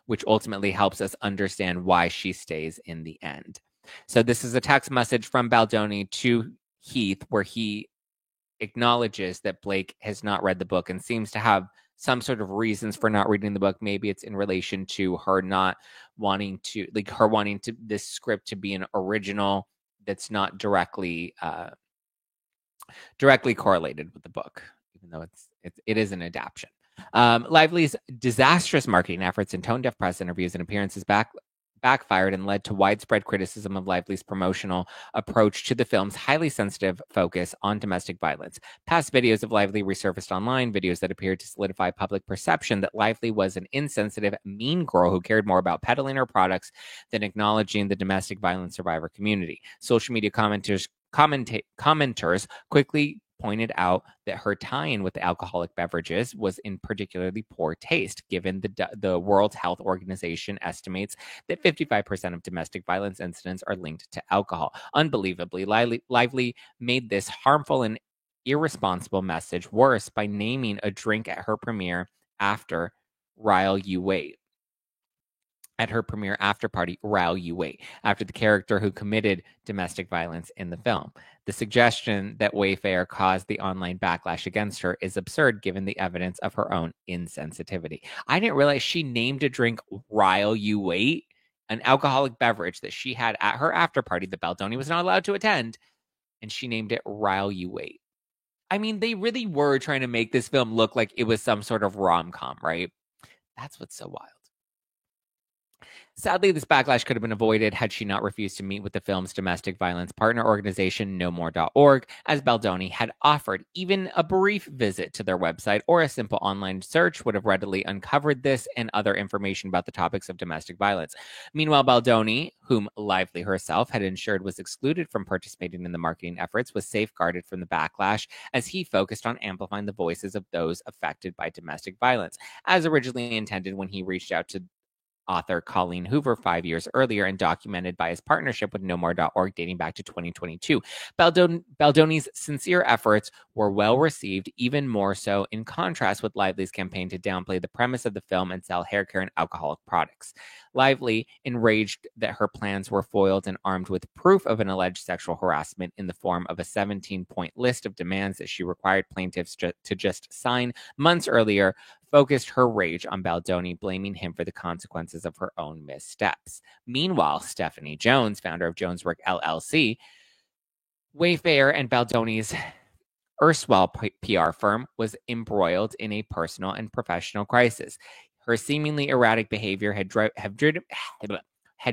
which ultimately helps us understand why she stays in the end. So this is a text message from Baldoni to Heath where he acknowledges that Blake has not read the book and seems to have some sort of reasons for not reading the book. Maybe it's in relation to her not wanting to, this script to be an original that's not directly correlated with the book, even though it is an adaptation. Lively's disastrous marketing efforts and tone-deaf press interviews and appearances backfired and led to widespread criticism of Lively's promotional approach to the film's highly sensitive focus on domestic violence. Past videos of Lively resurfaced online, videos that appeared to solidify public perception that Lively was an insensitive, mean girl who cared more about peddling her products than acknowledging the domestic violence survivor community. Social media commenters quickly pointed out that her tie-in with the alcoholic beverages was in particularly poor taste, given the World Health Organization estimates that 55% of domestic violence incidents are linked to alcohol. Unbelievably, Lively made this harmful and irresponsible message worse by naming a drink at her premiere after Ryle You Wait. At her premiere after party, Ryle You Wait, after the character who committed domestic violence in the film. The suggestion that Wayfair caused the online backlash against her is absurd given the evidence of her own insensitivity. I didn't realize she named a drink Ryle You Wait, an alcoholic beverage that she had at her after party that Baldoni was not allowed to attend, and she named it Ryle You Wait. I mean, they really were trying to make this film look like it was some sort of rom-com, right? That's what's so wild. Sadly, this backlash could have been avoided had she not refused to meet with the film's domestic violence partner organization, NoMore.org, as Baldoni had offered. Even a brief visit to their website or a simple online search would have readily uncovered this and other information about the topics of domestic violence. Meanwhile, Baldoni, whom Lively herself had ensured was excluded from participating in the marketing efforts, was safeguarded from the backlash as he focused on amplifying the voices of those affected by domestic violence, as originally intended when he reached out to author Colleen Hoover 5 years earlier and documented by his partnership with NoMore.org dating back to 2022. Baldoni's sincere efforts were well received, even more so in contrast with Lively's campaign to downplay the premise of the film and sell hair care and alcoholic products. Lively, enraged that her plans were foiled and armed with proof of an alleged sexual harassment in the form of a 17-point list of demands that she required plaintiffs to just sign months earlier, focused her rage on Baldoni, blaming him for the consequences of her own missteps. Meanwhile, Stephanie Jones, founder of Joneswork LLC, Wayfair and Baldoni's erstwhile PR firm, was embroiled in a personal and professional crisis. Her seemingly erratic behavior had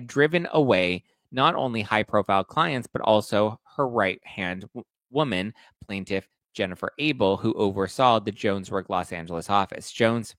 driven away not only high-profile clients, but also her right-hand woman, plaintiff Jennifer Abel, who oversaw the Joneswork Los Angeles office. Jones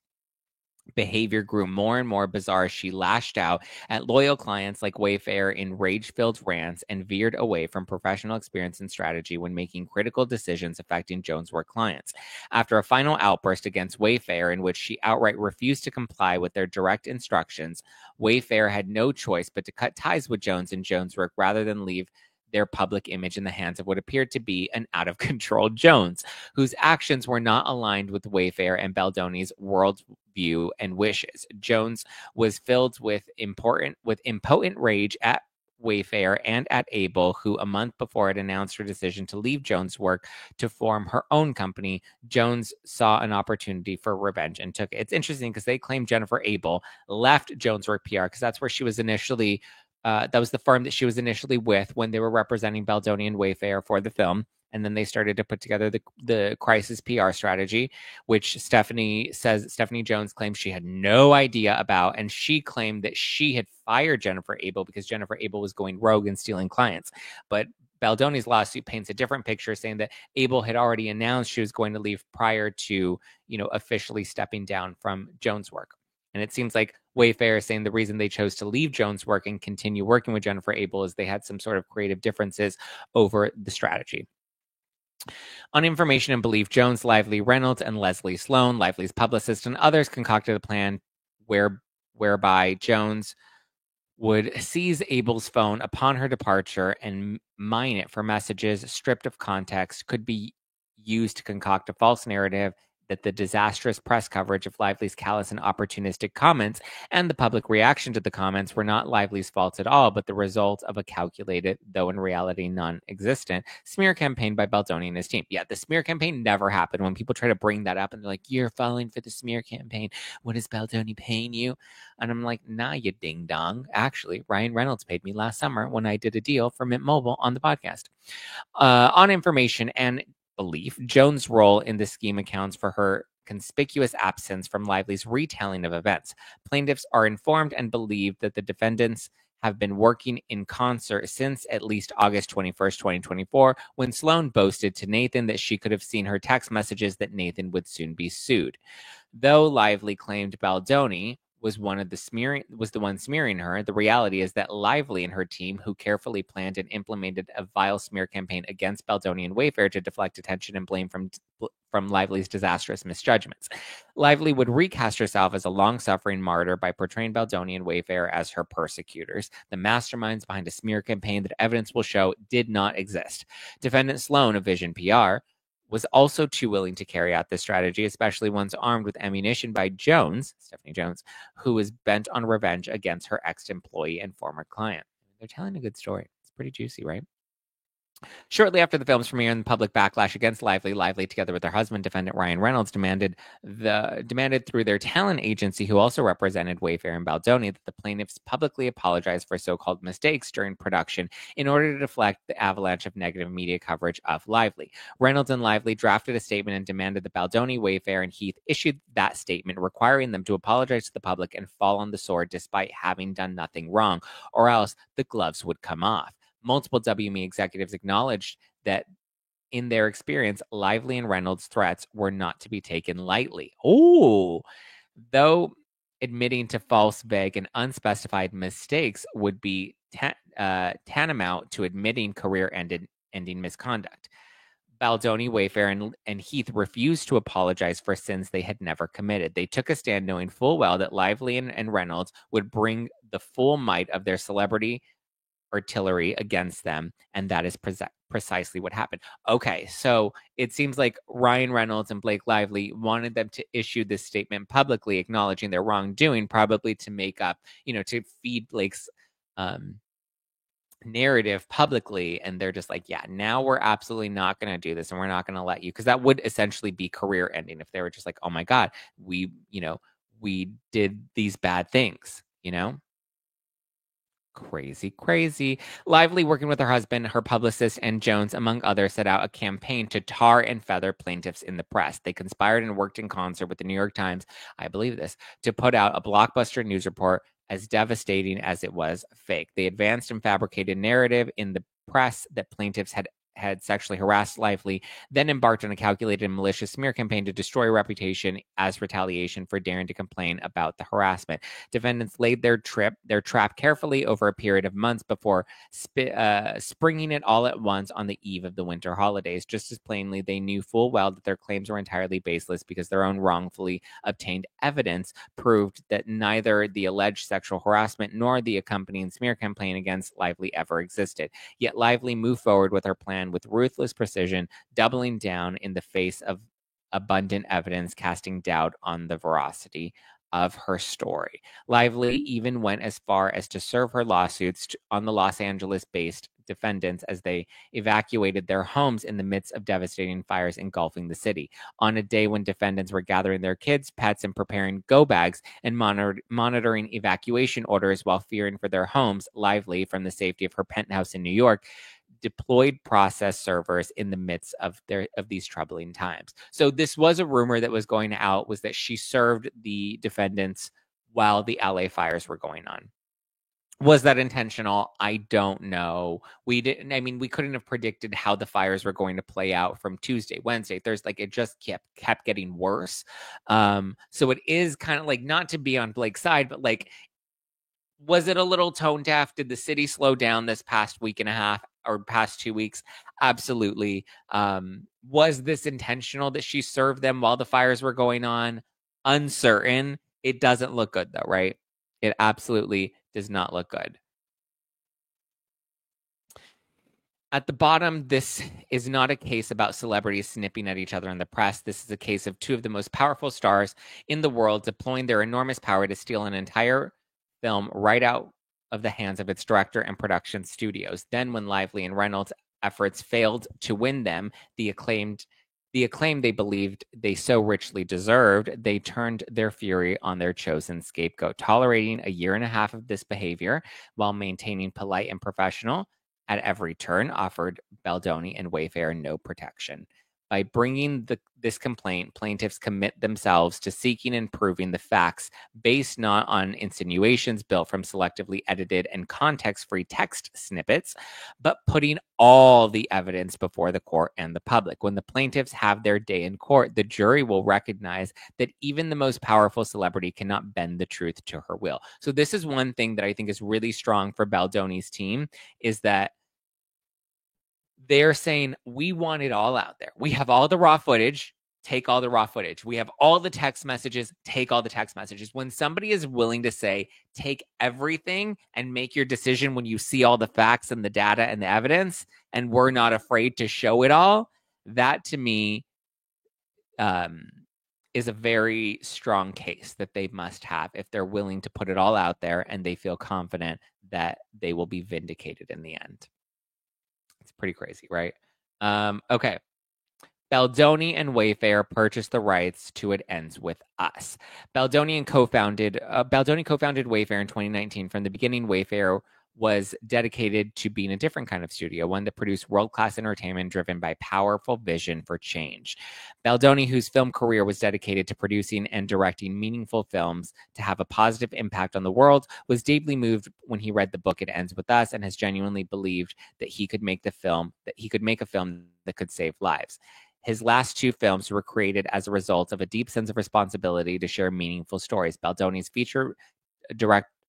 behavior grew more and more bizarre as she lashed out at loyal clients like Wayfair in rage-filled rants and veered away from professional experience and strategy when making critical decisions affecting Jones' work clients. After a final outburst against Wayfair in which she outright refused to comply with their direct instructions, Wayfair had no choice but to cut ties with Jones and Jones' work rather than leave their public image in the hands of what appeared to be an out-of-control Jones, whose actions were not aligned with Wayfair and Baldoni's worldview and wishes. Jones was filled with impotent rage at Wayfair and at Abel, who a month before had announced her decision to leave Jones' work to form her own company. Jones saw an opportunity for revenge and took it. It's interesting because they claim Jennifer Abel left Jones' work PR because that's where she was initially. That was the firm that she was initially with when they were representing Baldoni and Wayfair for the film. And then they started to put together the crisis PR strategy, which Stephanie Jones claims she had no idea about. And she claimed that she had fired Jennifer Abel because Jennifer Abel was going rogue and stealing clients. But Baldoni's lawsuit paints a different picture, saying that Abel had already announced she was going to leave prior to, officially stepping down from Jones' work. And it seems like Wayfair is saying the reason they chose to leave Jones' work and continue working with Jennifer Abel is they had some sort of creative differences over the strategy. On information and belief, Jones, Lively, Reynolds, and Leslie Sloan, Lively's publicist, and others concocted a plan whereby Jones would seize Abel's phone upon her departure and mine it for messages stripped of context, could be used to concoct a false narrative that the disastrous press coverage of Lively's callous and opportunistic comments and the public reaction to the comments were not Lively's faults at all, but the result of a calculated, though in reality non-existent, smear campaign by Baldoni and his team. Yeah, the smear campaign never happened. When people try to bring that up and they're like, you're falling for the smear campaign, what is Baldoni paying you? And I'm like, nah, you ding dong. Actually, Ryan Reynolds paid me last summer when I did a deal for Mint Mobile on the podcast. On information and belief, Jones' role in the scheme accounts for her conspicuous absence from Lively's retelling of events. Plaintiffs are informed and believe that the defendants have been working in concert since at least August 21st, 2024, when Sloan boasted to Nathan that she could have seen her text messages that Nathan would soon be sued. Though Lively claimed Baldoni was the one smearing her, the reality is that Lively and her team, who carefully planned and implemented a vile smear campaign against Baldoni and Wayfair to deflect attention and blame from Lively's disastrous misjudgments. Lively would recast herself as a long-suffering martyr by portraying Baldoni and Wayfair as her persecutors, the masterminds behind a smear campaign that evidence will show did not exist. Defendant Sloan of Vision PR was also too willing to carry out this strategy, especially once armed with ammunition by Stephanie Jones, who was bent on revenge against her ex-employee and former client. They're telling a good story. It's pretty juicy, right? Shortly after the film's premiere and the public backlash against Lively, together with her husband, defendant Ryan Reynolds, demanded through their talent agency, who also represented Wayfair and Baldoni, that the plaintiffs publicly apologize for so-called mistakes during production in order to deflect the avalanche of negative media coverage of Lively. Reynolds and Lively drafted a statement and demanded that Baldoni, Wayfair, and Heath issued that statement, requiring them to apologize to the public and fall on the sword despite having done nothing wrong, or else the gloves would come off. Multiple WME executives acknowledged that in their experience, Lively and Reynolds' threats were not to be taken lightly. Oh, though admitting to false, vague, and unspecified mistakes would be tantamount to admitting career-ending misconduct. Baldoni, Wayfair, and Heath refused to apologize for sins they had never committed. They took a stand knowing full well that Lively and Reynolds would bring the full might of their celebrity artillery against them, and that is precisely what happened. Okay, so it seems like Ryan Reynolds and Blake Lively wanted them to issue this statement publicly acknowledging their wrongdoing, probably to make up, to feed Blake's narrative publicly, and they're just like, yeah, now we're absolutely not going to do this, and we're not going to let you, because that would essentially be career ending if they were just like, oh my God, we did these bad things, Crazy. Lively, working with her husband, her publicist, and Jones, among others, set out a campaign to tar and feather plaintiffs in the press. They conspired and worked in concert with the New York Times, I believe this, to put out a blockbuster news report as devastating as it was fake. They advanced and fabricated narrative in the press that plaintiffs had had sexually harassed Lively, then embarked on a calculated and malicious smear campaign to destroy her reputation as retaliation for daring to complain about the harassment. Defendants laid their trap carefully over a period of months before springing it all at once on the eve of the winter holidays. Just as plainly, they knew full well that their claims were entirely baseless because their own wrongfully obtained evidence proved that neither the alleged sexual harassment nor the accompanying smear campaign against Lively ever existed. Yet Lively moved forward with her plan with ruthless precision, doubling down in the face of abundant evidence, casting doubt on the veracity of her story. Lively even went as far as to serve her lawsuits on the Los Angeles-based defendants as they evacuated their homes in the midst of devastating fires engulfing the city. On a day when defendants were gathering their kids, pets, and preparing go bags and monitoring evacuation orders while fearing for their homes, Lively, from the safety of her penthouse in New York, deployed process servers in the midst of these troubling times. So this was a rumor that was going out, was that she served the defendants while the LA fires were going on. Was that intentional? I don't know. We didn't, I mean, we couldn't have predicted how the fires were going to play out from Tuesday, Wednesday, Thursday. Like, it just kept getting worse. So it is kind of like, not to be on Blake's side, but like, was it a little tone deaf? Did the city slow down this past week and a half or past 2 weeks? Absolutely. Was this intentional that she served them while the fires were going on? Uncertain. It doesn't look good though, right? It absolutely does not look good. At the bottom, this is not a case about celebrities snipping at each other in the press. This is a case of two of the most powerful stars in the world deploying their enormous power to steal an entire film right out of the hands of its director and production studios. Then, when Lively and Reynolds' efforts failed to win them the acclaim they believed they so richly deserved, they turned their fury on their chosen scapegoat, tolerating a year and a half of this behavior while maintaining polite and professional at every turn, offered Baldoni and Wayfair no protection. By bringing this complaint, plaintiffs commit themselves to seeking and proving the facts based not on insinuations built from selectively edited and context-free text snippets, but putting all the evidence before the court and the public. When the plaintiffs have their day in court, the jury will recognize that even the most powerful celebrity cannot bend the truth to her will. So this is one thing that I think is really strong for Baldoni's team, is that they're saying, we want it all out there. We have all the raw footage, take all the raw footage. We have all the text messages, take all the text messages. When somebody is willing to say, take everything and make your decision when you see all the facts and the data and the evidence, and we're not afraid to show it all, that to me is a very strong case that they must have if they're willing to put it all out there and they feel confident that they will be vindicated in the end. It's pretty crazy, right? Okay. Baldoni and Wayfair purchased the rights to It Ends With Us. Baldoni co-founded Wayfair in 2019. From the beginning, Wayfair was dedicated to being a different kind of studio, one that produced world-class entertainment driven by powerful vision for change. Baldoni, whose film career was dedicated to producing and directing meaningful films to have a positive impact on the world, was deeply moved when he read the book It Ends With Us, and has genuinely believed that he could make a film that could save lives. His last two films were created as a result of a deep sense of responsibility to share meaningful stories. Baldoni's feature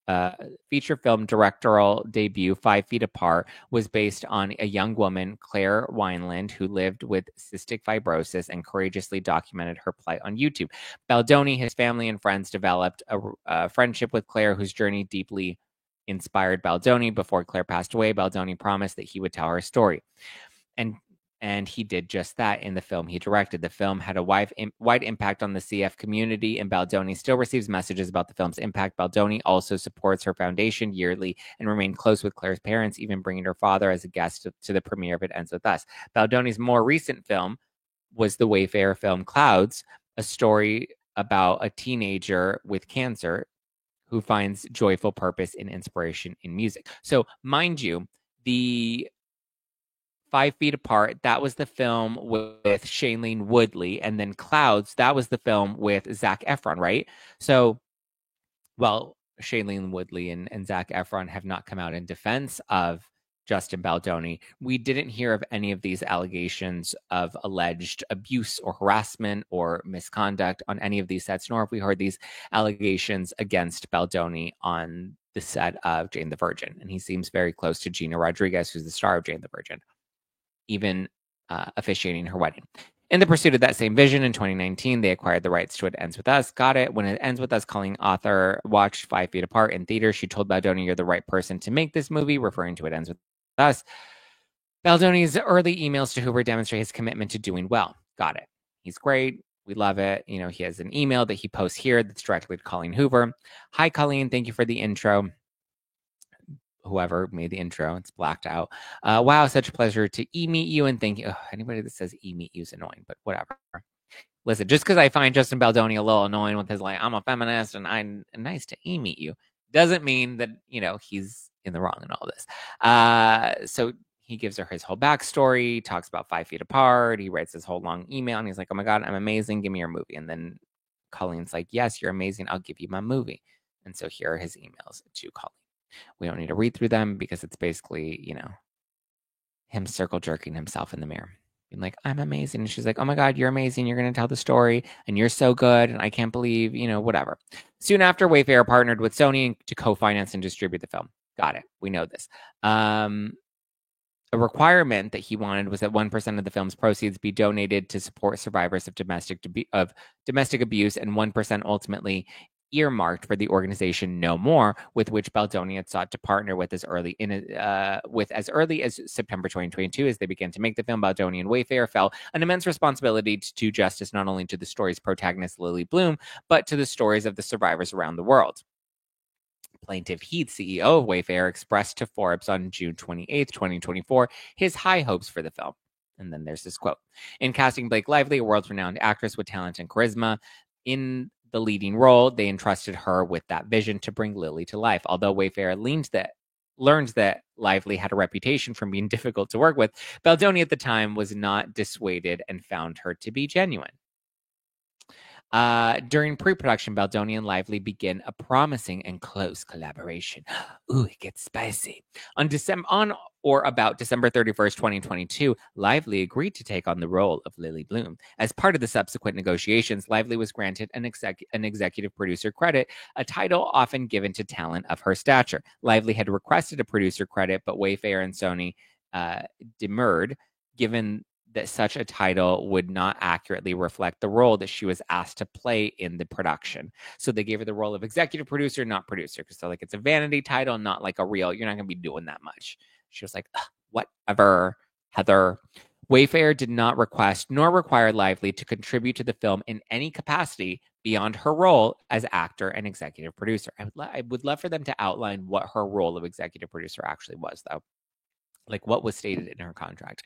film directorial debut, 5 Feet Apart, was based on a young woman, Claire Wineland, who lived with cystic fibrosis and courageously documented her plight on YouTube. Baldoni, his family, and friends developed a friendship with Claire, whose journey deeply inspired Baldoni. Before Claire passed away, Baldoni promised that he would tell her story. And he did just that in the film he directed. The film had a wide impact on the CF community, and Baldoni still receives messages about the film's impact. Baldoni also supports her foundation yearly and remained close with Claire's parents, even bringing her father as a guest to the premiere of It Ends With Us. Baldoni's more recent film was the Wayfair film Clouds, a story about a teenager with cancer who finds joyful purpose and inspiration in music. So, mind you, the 5 Feet Apart, that was the film with Shailene Woodley, and then Clouds, that was the film with Zac Efron, right? So, well, Shailene Woodley and Zac Efron have not come out in defense of Justin Baldoni. We didn't hear of any of these allegations of alleged abuse or harassment or misconduct on any of these sets, nor have we heard these allegations against Baldoni on the set of Jane the Virgin. And he seems very close to Gina Rodriguez, who's the star of Jane the Virgin, even officiating her wedding. In the pursuit of that same vision, in 2019, they acquired the rights to It Ends With Us. Got it. When It Ends With Us, Colleen Author watched 5 Feet Apart in theaters. She told Baldoni, "You're the right person to make this movie," referring to It Ends With Us. Baldoni's early emails to Hoover demonstrate his commitment to doing well. Got it. He's great. We love it. You know, he has an email that he posts here that's directly to Colleen Hoover. "Hi, Colleen. Thank you for the intro." Whoever made the intro, it's blacked out. "Wow, such a pleasure to meet you, and thank you." Ugh, anybody that says meet you is annoying, but whatever. Listen, just because I find Justin Baldoni a little annoying with his like, "I'm a feminist and I'm nice to meet you," doesn't mean that, you know, he's in the wrong in all this. So he gives her his whole backstory, talks about 5 Feet Apart. He writes this whole long email and he's like, "Oh my God, I'm amazing. Give me your movie." And then Colleen's like, "Yes, you're amazing. I'll give you my movie." And so here are his emails to Colleen. We don't need to read through them because it's basically, you know, him circle jerking himself in the mirror. Being like, "I'm amazing." And she's like, "Oh my God, you're amazing. You're going to tell the story and you're so good. And I can't believe, you know, whatever." Soon after, Wayfair partnered with Sony to co-finance and distribute the film. Got it. We know this. A requirement that he wanted was that 1% of the film's proceeds be donated to support survivors of domestic abuse, and 1% ultimately earmarked for the organization No More, with which Baldoni had sought to partner with as early as September 2022. As they began to make the film, Baldoni and Wayfair felt an immense responsibility to do justice not only to the story's protagonist Lily Bloom, but to the stories of the survivors around the world. Plaintiff Heath, CEO of Wayfair, expressed to Forbes on June 28th, 2024, his high hopes for the film. And then there's this quote: "In casting Blake Lively, a world-renowned actress with talent and charisma, in the leading role, they entrusted her with that vision to bring Lily to life. Although Wayfair learned that Lively had a reputation for being difficult to work with, Baldoni at the time was not dissuaded and found her to be genuine." During pre-production, Baldoni and Lively begin a promising and close collaboration. Ooh, it gets spicy. On or about December 31st, 2022, Lively agreed to take on the role of Lily Bloom. As part of the subsequent negotiations, Lively was granted an executive producer credit, a title often given to talent of her stature. Lively had requested a producer credit, but Wayfair and Sony demurred, given that such a title would not accurately reflect the role that she was asked to play in the production. So they gave her the role of executive producer, not producer, because they're like, it's a vanity title, not like a real, you're not going to be doing that much. She was like, whatever, Heather. Wayfair did not request nor require Lively to contribute to the film in any capacity beyond her role as actor and executive producer. I would love for them to outline what her role of executive producer actually was, though. Like what was stated in her contract.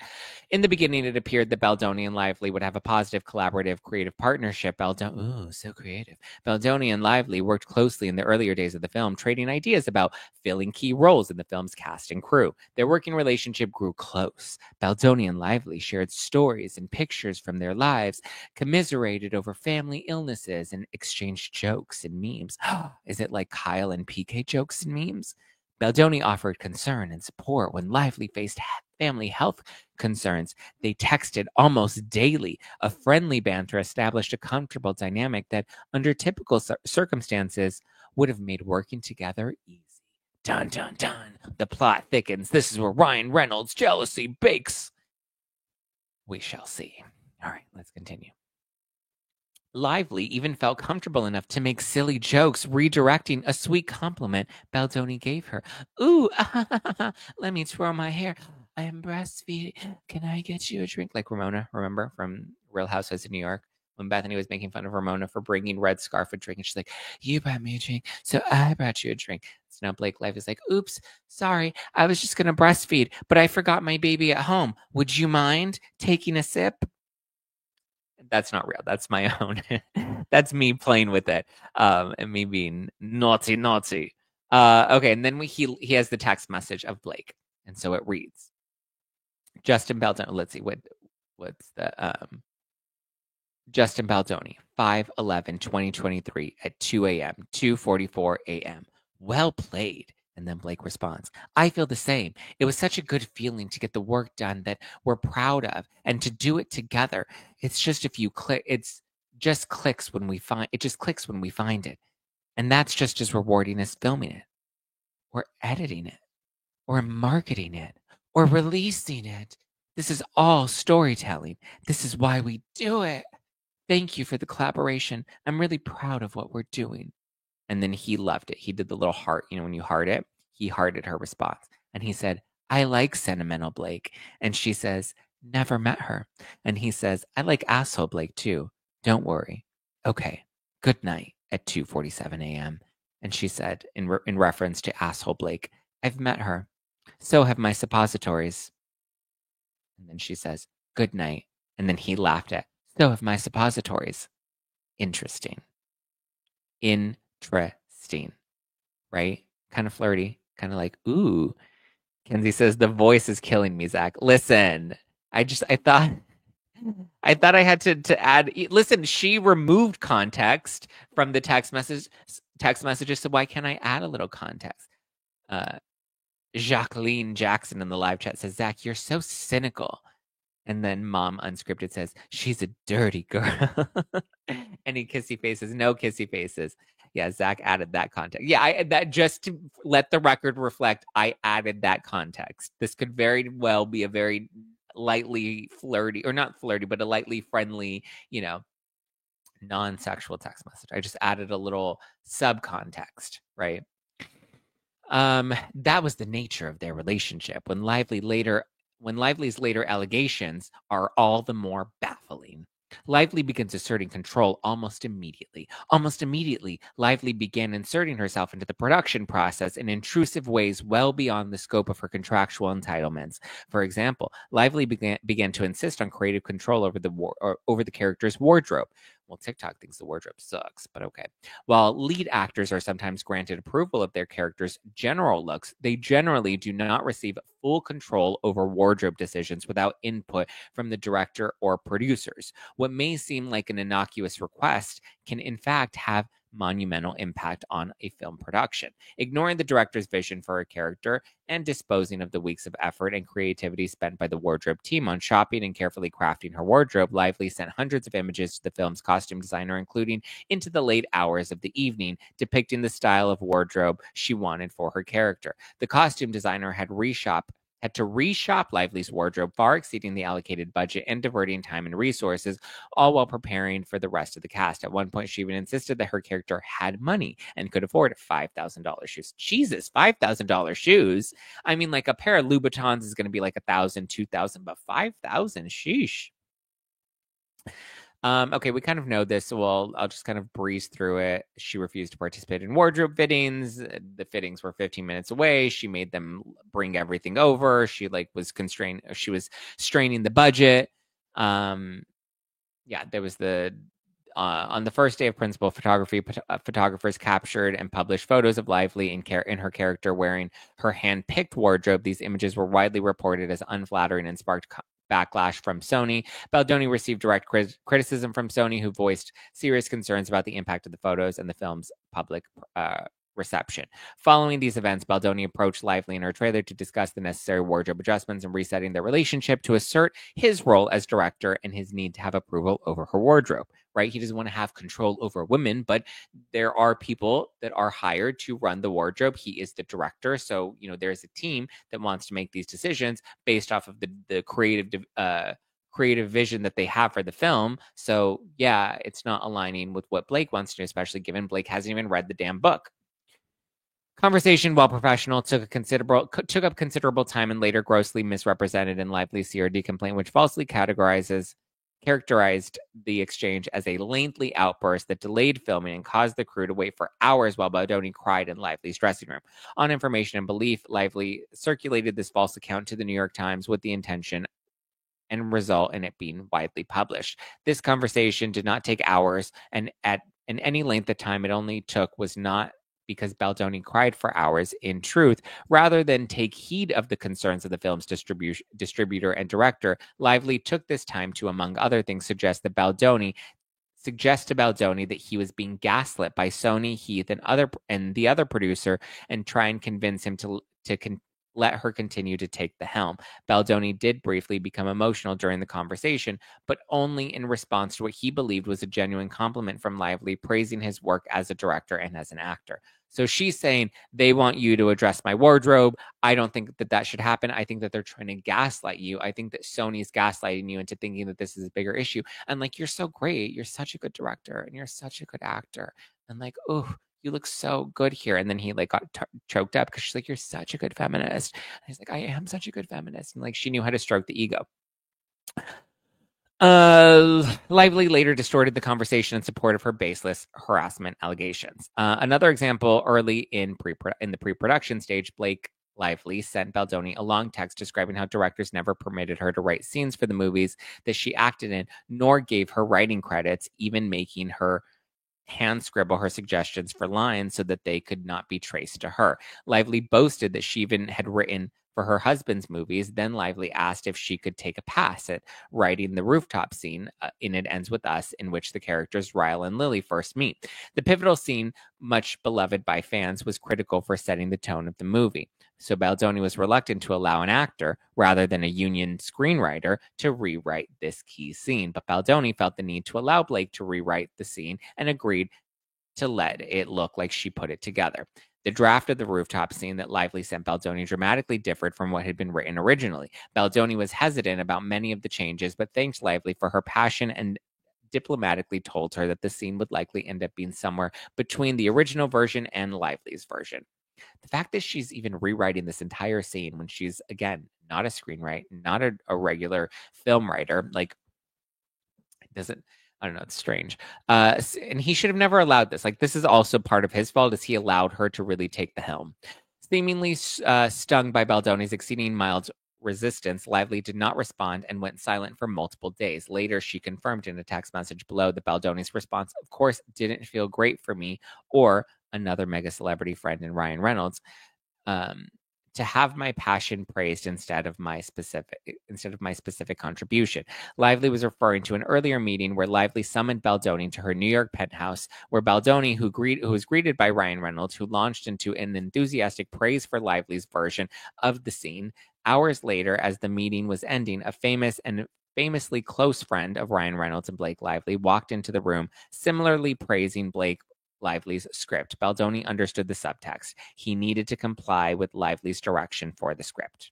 In the beginning, it appeared that Baldoni and Lively would have a positive, collaborative, creative partnership. Ooh, so creative. Baldoni and Lively worked closely in the earlier days of the film, trading ideas about filling key roles in the film's cast and crew. Their working relationship grew close. Baldoni and Lively shared stories and pictures from their lives, commiserated over family illnesses, and exchanged jokes and memes. Is it like Kyle and PK jokes and memes? Baldoni offered concern and support when Lively faced family health concerns. They texted almost daily. A friendly banter established a comfortable dynamic that, under typical circumstances, would have made working together easy. Dun, dun, dun. The plot thickens. This is where Ryan Reynolds' jealousy bakes. We shall see. All right, let's continue. Lively even felt comfortable enough to make silly jokes, redirecting a sweet compliment Baldoni gave her. Ooh, let me twirl my hair. I am breastfeeding. Can I get you a drink? Like Ramona, remember from Real Housewives of New York? When Bethany was making fun of Ramona for bringing Red Scarf a drink. And she's like, you brought me a drink, so I brought you a drink. So now Blake Lively's like, oops, sorry. I was just going to breastfeed, but I forgot my baby at home. Would you mind taking a sip? That's not real. That's my own. That's me playing with it, and me being naughty. Okay, and then he has the text message of Blake, and so it reads: Justin Baldoni. Let's see what's the Justin Baldoni, 5/11/2023 at 2 a.m., 2:44 a.m. Well played. And then Blake responds, I feel the same. It was such a good feeling to get the work done that we're proud of and to do it together. It's just a few it just clicks when we find it. And that's just as rewarding as filming it or editing it or marketing it or releasing it. This is all storytelling. This is why we do it. Thank you for the collaboration. I'm really proud of what we're doing. And then he loved it. He did the little heart, when you heart it, he hearted her response. And he said, I like sentimental Blake. And she says, never met her. And he says, I like asshole Blake too. Don't worry. Okay. Good night at 2:47 a.m. And she said, in reference to asshole Blake, I've met her. So have my suppositories. And then she says, good night. And then he laughed at, so have my suppositories. Interesting, right? Kind of flirty, kind of like, ooh. Kenzie says, the voice is killing me, Zach. Listen, I thought I had to add, listen, she removed context from the text messages, so why can't I add a little context? Jacqueline Jackson in the live chat says, Zach, you're so cynical. And then Mom Unscripted says, she's a dirty girl. Any kissy faces? No kissy faces. Yeah, Zach added that context. Yeah, that just to let the record reflect, I added that context. This could very well be a very lightly flirty, or not flirty, but a lightly friendly, non-sexual text message. I just added a little subcontext, right? That was the nature of their relationship. When Lively's later allegations are all the more baffling. Lively begins asserting control almost immediately. Almost immediately, Lively began inserting herself into the production process in intrusive ways well beyond the scope of her contractual entitlements. For example, Lively began to insist on creative control over the character's wardrobe. Well, TikTok thinks the wardrobe sucks, but okay. While lead actors are sometimes granted approval of their characters' general looks, they generally do not receive full control over wardrobe decisions without input from the director or producers. What may seem like an innocuous request can, in fact, have monumental impact on a film production. Ignoring the director's vision for a character and disposing of the weeks of effort and creativity spent by the wardrobe team on shopping and carefully crafting her wardrobe, Lively sent hundreds of images to the film's costume designer, including into the late hours of the evening, depicting the style of wardrobe she wanted for her character. The costume designer had to reshop Lively's wardrobe, far exceeding the allocated budget and diverting time and resources, all while preparing for the rest of the cast. At one point, she even insisted that her character had money and could afford $5,000 shoes. Jesus, $5,000 shoes? I mean, like a pair of Louboutins is going to be like $1,000, $2,000, but $5,000, sheesh. Okay, we kind of know this, so I'll just kind of breeze through it. She refused to participate in wardrobe fittings. The fittings were 15 minutes away. She made them bring everything over. She was constrained. She was straining the budget. Yeah, there was on the first day of principal photography, photographers captured and published photos of Lively in her character wearing her hand-picked wardrobe. These images were widely reported as unflattering and sparked backlash from Sony. Baldoni received direct criticism from Sony, who voiced serious concerns about the impact of the photos and the film's public reception. Following these events, Baldoni approached Lively in her trailer to discuss the necessary wardrobe adjustments and resetting their relationship, to assert his role as director and his need to have approval over her wardrobe, right? He doesn't want to have control over women, but there are people that are hired to run the wardrobe. He is the director. So, there's a team that wants to make these decisions based off of the creative vision that they have for the film. So yeah, it's not aligning with what Blake wants to do, especially given Blake hasn't even read the damn book. Conversation, while professional, took up considerable time and later grossly misrepresented in Lively's CRD complaint, which falsely characterized the exchange as a lengthy outburst that delayed filming and caused the crew to wait for hours while Baldoni cried in Lively's dressing room. On information and belief, Lively circulated this false account to the New York Times with the intention and result in it being widely published. This conversation did not take hours, and in any length of time it only took was not because Baldoni cried for hours. In truth, rather than take heed of the concerns of the film's distributor and director, Lively took this time to, among other things, suggest that Baldoni suggest to Baldoni that he was being gaslit by Sony, Heath, and the other producer, and try and convince him to let her continue to take the helm. Baldoni did briefly become emotional during the conversation, but only in response to what he believed was a genuine compliment from Lively, praising his work as a director and as an actor. So she's saying, they want you to address my wardrobe. I don't think that should happen. I think that they're trying to gaslight you. I think that Sony's gaslighting you into thinking that this is a bigger issue. And like, you're so great. You're such a good director and you're such a good actor. And like, oh, you look so good here. And then he like got choked up because she's like, you're such a good feminist. And he's like, I am such a good feminist. And like, she knew how to stroke the ego. Lively later distorted the conversation in support of her baseless harassment allegations. Another example, early in the pre-production stage, Blake Lively sent Baldoni a long text describing how directors never permitted her to write scenes for the movies that she acted in, nor gave her writing credits, even making her hand scribble her suggestions for lines so that they could not be traced to her. Lively boasted that she even had written for her husband's movies. Then Lively asked if she could take a pass at writing the rooftop scene in It Ends With Us, in which the characters Ryle and Lily first meet. The pivotal scene, much beloved by fans, was critical for setting the tone of the movie. So Baldoni was reluctant to allow an actor, rather than a union screenwriter, to rewrite this key scene. But Baldoni felt the need to allow Blake to rewrite the scene and agreed to let it look like she put it together. The draft of the rooftop scene that Lively sent Baldoni dramatically differed from what had been written originally. Baldoni was hesitant about many of the changes, but thanked Lively for her passion and diplomatically told her that the scene would likely end up being somewhere between the original version and Lively's version. The fact that she's even rewriting this entire scene when she's, again, not a screenwriter, not a regular film writer, like, it doesn't, I don't know, it's strange. And he should have never allowed this. Like, this is also part of his fault, is he allowed her to really take the helm. Seemingly stung by Baldoni's exceeding mild resistance, Lively did not respond and went silent for multiple days. Later, she confirmed in a text message below that Baldoni's response, of course, didn't feel great for me or another mega celebrity friend in Ryan Reynolds, to have my passion praised instead of my specific contribution. Lively was referring to an earlier meeting where Lively summoned Baldoni to her New York penthouse, where Baldoni, who was greeted by Ryan Reynolds, who launched into an enthusiastic praise for Lively's version of the scene. Hours later, as the meeting was ending, a famously close friend of Ryan Reynolds and Blake Lively walked into the room, similarly praising Blake Lively's script. Baldoni understood the subtext. He needed to comply with Lively's direction for the script.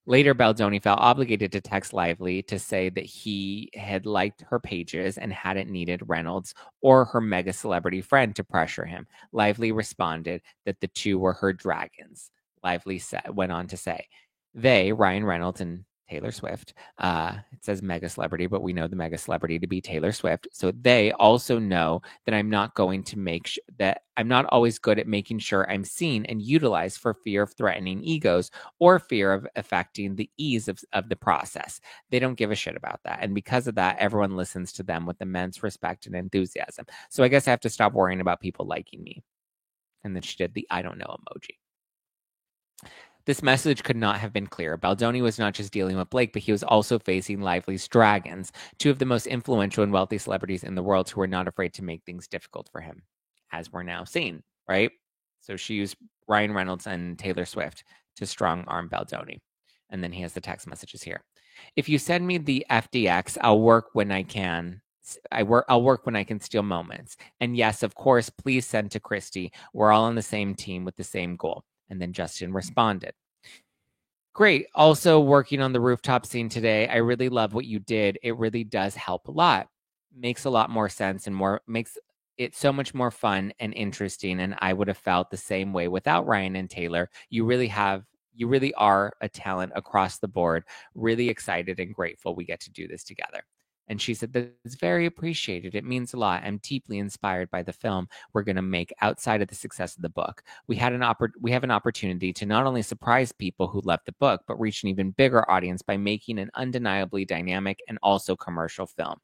Later, Baldoni felt obligated to text Lively to say that he had liked her pages and hadn't needed Reynolds or her mega celebrity friend to pressure him. Lively responded that the two were her dragons. Lively went on to say, they, Ryan Reynolds and Taylor Swift, it says mega celebrity, but we know the mega celebrity to be Taylor Swift. So they also know that I'm not going to that I'm not always good at making sure I'm seen and utilized for fear of threatening egos or fear of affecting the ease of the process. They don't give a shit about that. And because of that, everyone listens to them with immense respect and enthusiasm. So I guess I have to stop worrying about people liking me. And then she did the I don't know emoji. This message could not have been clearer. Baldoni was not just dealing with Blake, but he was also facing Lively's dragons, two of the most influential and wealthy celebrities in the world who were not afraid to make things difficult for him, as we're now seeing, right? So she used Ryan Reynolds and Taylor Swift to strong-arm Baldoni. And then he has the text messages here. If you send me the FDX, I'll work when I can. I'll work when I can steal moments. And yes, of course, please send to Christy. We're all on the same team with the same goal. And then Justin responded, great. Also working on the rooftop scene today. I really love what you did. It really does help a lot. Makes a lot more sense and makes it so much more fun and interesting. And I would have felt the same way without Ryan and Taylor. You really are a talent across the board. Really excited and grateful we get to do this together. And she said, that's very appreciated. It means a lot. I'm deeply inspired by the film we're going to make outside of the success of the book. We have an opportunity to not only surprise people who love the book, but reach an even bigger audience by making an undeniably dynamic and also commercial film.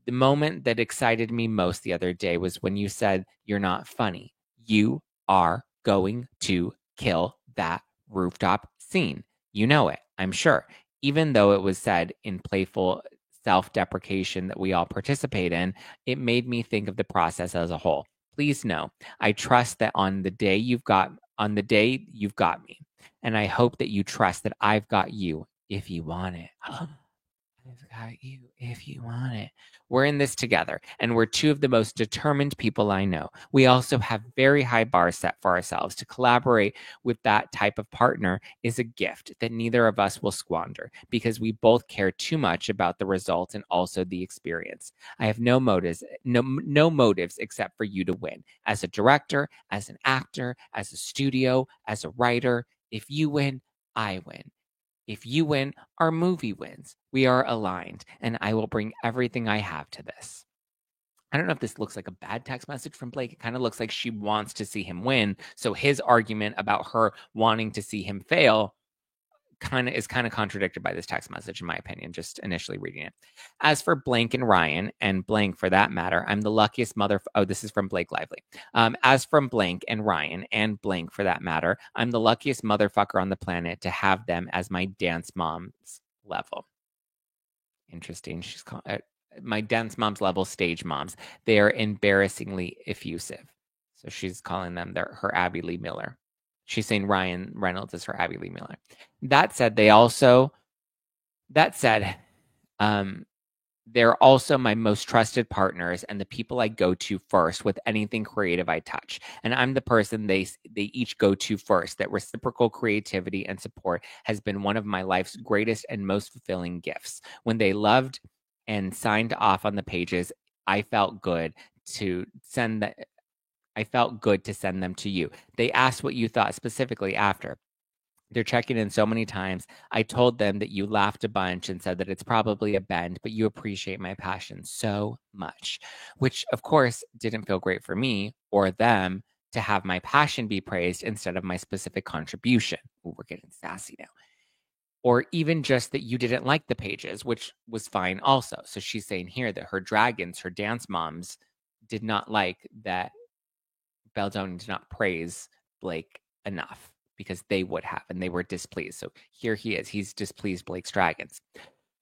The moment that excited me most the other day was when you said, you're not funny. You are going to kill that rooftop scene. You know it, I'm sure. Even though it was said in playful self-deprecation that we all participate in, it made me think of the process as a whole. Please know, I trust that on the day you've got me, and I hope that you trust that I've got you if you want it. I've got you if you want it. We're in this together, and we're two of the most determined people I know. We also have very high bars set for ourselves. To collaborate with that type of partner is a gift that neither of us will squander because we both care too much about the result and also the experience. I have no motives except for you to win. As a director, as an actor, as a studio, as a writer, if you win, I win. If you win, our movie wins. We are aligned, and I will bring everything I have to this. I don't know if this looks like a bad text message from Blake. It kind of looks like she wants to see him win. So his argument about her wanting to see him fail is kind of contradicted by this text message, in my opinion, just initially reading it. As for Blank and Ryan, and Blank for that matter, I'm the luckiest this is from Blake Lively. As from Blank and Ryan, and Blank for that matter, I'm the luckiest motherfucker on the planet to have them as my dance mom's level. Interesting. She's called my dance mom's level stage moms. They are embarrassingly effusive. So she's calling them her Abby Lee Miller. She's saying Ryan Reynolds is her Abby Lee Miller. That said, they're also my most trusted partners and the people I go to first with anything creative I touch. And I'm the person they each go to first. That reciprocal creativity and support has been one of my life's greatest and most fulfilling gifts. When they loved and signed off on the pages, I felt good to send them to you. They asked what you thought specifically after. They're checking in so many times. I told them that you laughed a bunch and said that it's probably a bend, but you appreciate my passion so much, which of course didn't feel great for me or them to have my passion be praised instead of my specific contribution. Ooh, we're getting sassy now. Or even just that you didn't like the pages, which was fine also. So she's saying here that her dragons, her dance moms, did not like that Baldoni did not praise Blake enough because they would have, and they were displeased. So here he is. He's displeased Blake's dragons.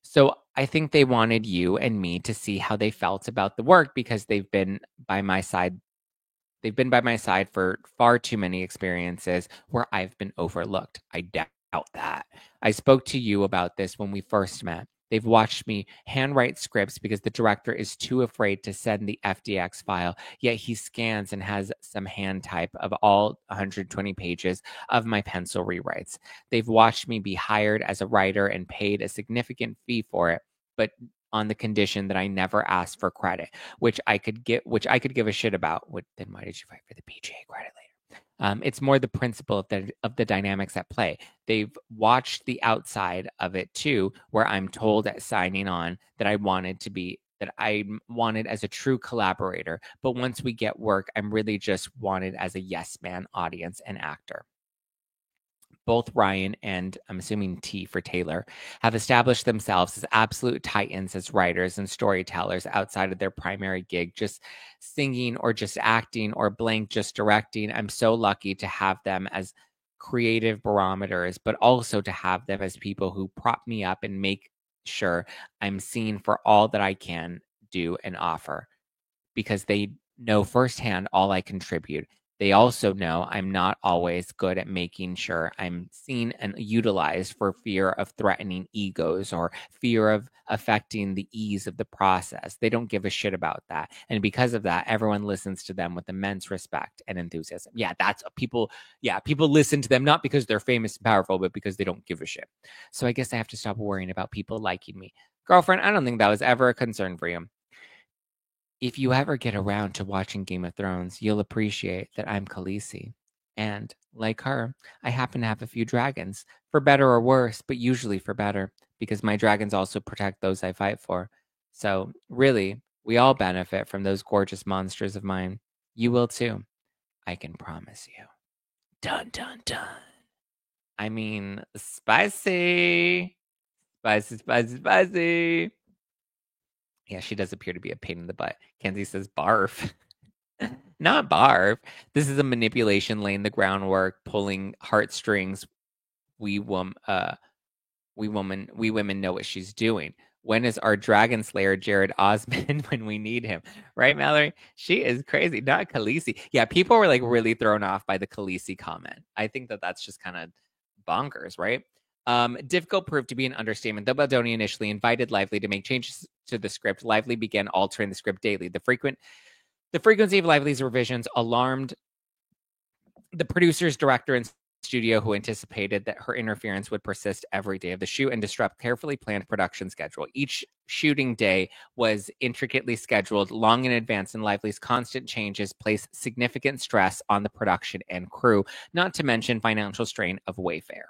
So I think they wanted you and me to see how they felt about the work because they've been by my side. They've been by my side for far too many experiences where I've been overlooked. I doubt that. I spoke to you about this when we first met. They've watched me handwrite scripts because the director is too afraid to send the FDX file, yet he scans and has some hand type of all 120 pages of my pencil rewrites. They've watched me be hired as a writer and paid a significant fee for it, but on the condition that I never asked for credit, which I could give a shit about. Then why did you fight for the PGA credit later? It's more the principle of the dynamics at play. They've watched the outside of it too, where I'm told at signing on that I wanted as a true collaborator. But once we get work, I'm really just wanted as a yes man audience and actor. Both Ryan and I'm assuming T for Taylor have established themselves as absolute titans as writers and storytellers outside of their primary gig, just singing or just acting or Blank just directing. I'm so lucky to have them as creative barometers, but also to have them as people who prop me up and make sure I'm seen for all that I can do and offer because they know firsthand all I contribute. They also know I'm not always good at making sure I'm seen and utilized for fear of threatening egos or fear of affecting the ease of the process. They don't give a shit about that. And because of that, everyone listens to them with immense respect and enthusiasm. Yeah, people listen to them not because they're famous and powerful, but because they don't give a shit. So I guess I have to stop worrying about people liking me. Girlfriend, I don't think that was ever a concern for you. If you ever get around to watching Game of Thrones, you'll appreciate that I'm Khaleesi. And, like her, I happen to have a few dragons, for better or worse, but usually for better, because my dragons also protect those I fight for. So, really, we all benefit from those gorgeous monsters of mine. You will too. I can promise you. Dun, dun, dun. I mean, spicy. Spicy, spicy, spicy. Yeah, she does appear to be a pain in the butt. Kenzie says barf. Not barf. This is a manipulation laying the groundwork, pulling heartstrings. We women know what she's doing. When is our Dragon Slayer Jared Osman when we need him? Right, Mallory? She is crazy. Not Khaleesi. Yeah, people were like really thrown off by the Khaleesi comment. I think that that's just kind of bonkers, right? Difficult proved to be an understatement. Though Baldoni initially invited Lively to make changes to the script, Lively began altering the script daily. The frequency of Lively's revisions alarmed the producers, director, and studio, who anticipated that her interference would persist every day of the shoot and disrupt carefully planned production schedule. Each shooting day was intricately scheduled long in advance, and Lively's constant changes placed significant stress on the production and crew, not to mention financial strain of Wayfair.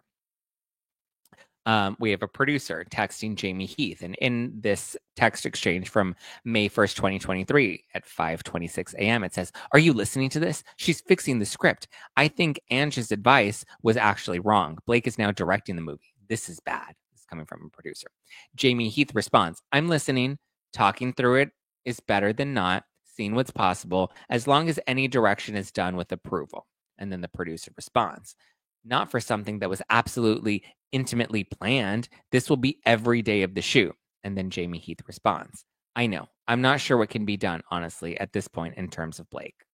We have a producer texting Jamie Heath, and in this text exchange from May 1st, 2023 at 5:26 a.m., it says, "Are you listening to this? She's fixing the script. I think Ange's advice was actually wrong. Blake is now directing the movie. This is bad." This is coming from a producer. Jamie Heath responds, "I'm listening. Talking through it is better than not. Seeing what's possible, as long as any direction is done with approval." And then the producer responds, "Not for something that was absolutely intimately planned. This will be every day of the shoot." And then Jamie Heath responds, "I know. I'm not sure what can be done, honestly, at this point in terms of Blake."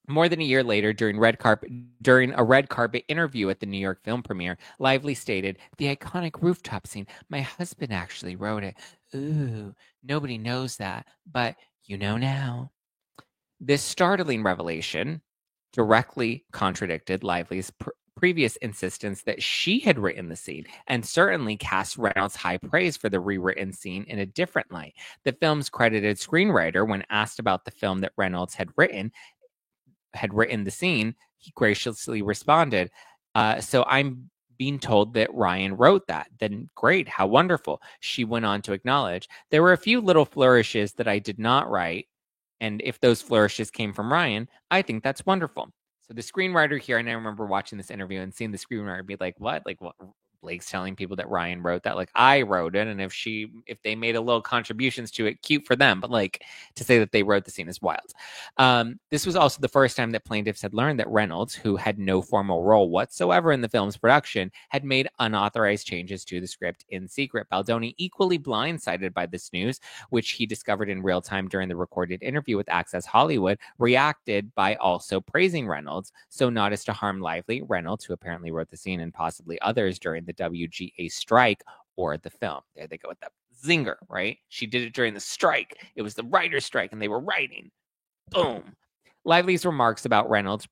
More than a year later, during a red carpet interview at the New York film premiere, Lively stated, "The iconic rooftop scene, my husband actually wrote it. Ooh, nobody knows that, but you know now." This startling revelation directly contradicted Lively's previous insistence that she had written the scene, and certainly cast Reynolds high praise for the rewritten scene in a different light. The film's credited screenwriter, when asked about the film that Reynolds had written the scene, he graciously responded, "So I'm being told that Ryan wrote that. Then great, how wonderful." She went on to acknowledge, "There were a few little flourishes that I did not write, and if those flourishes came from Ryan, I think that's wonderful." So the screenwriter here, and I remember watching this interview and seeing the screenwriter be like, "What? Like what? Blake's telling people that Ryan wrote that? Like, I wrote it, and if they made a little contributions to it, cute for them. But like, to say that they wrote the scene is wild." This was also the first time that plaintiffs had learned that Reynolds, who had no formal role whatsoever in the film's production, had made unauthorized changes to the script in secret. Baldoni, equally blindsided by this news, which he discovered in real time during the recorded interview with Access Hollywood, reacted by also praising Reynolds, so not as to harm Lively, Reynolds, who apparently wrote the scene, and possibly others during the WGA strike or the film. There they go with that zinger, right? She did it during the strike. It was the writer's strike, and they were writing. Boom. Lively's remarks about Reynolds'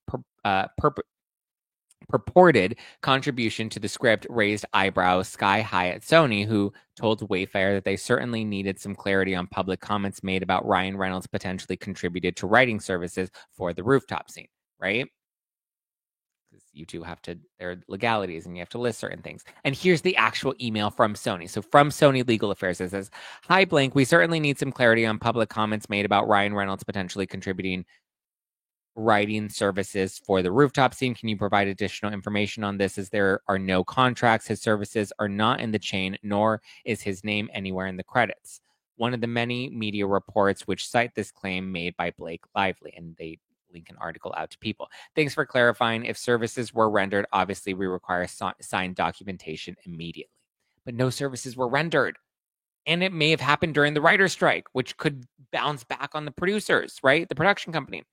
purported contribution to the script raised eyebrows sky high at Sony, who told Wayfair that they certainly needed some clarity on public comments made about Ryan Reynolds potentially contributed to writing services for the rooftop scene, right? Because you two have to, there are legalities and you have to list certain things. And here's the actual email from Sony. So from Sony Legal Affairs, it says, "Hi, blank. We certainly need some clarity on public comments made about Ryan Reynolds potentially contributing writing services for the rooftop scene. Can you provide additional information on this, as there are no contracts? His services are not in the chain, nor is his name anywhere in the credits." One of the many media reports which cite this claim made by Blake Lively, and they link an article out to people. "Thanks for clarifying. If services were rendered, obviously we require signed documentation immediately." But no services were rendered. And it may have happened during the writer's strike, which could bounce back on the producers, right? The production company.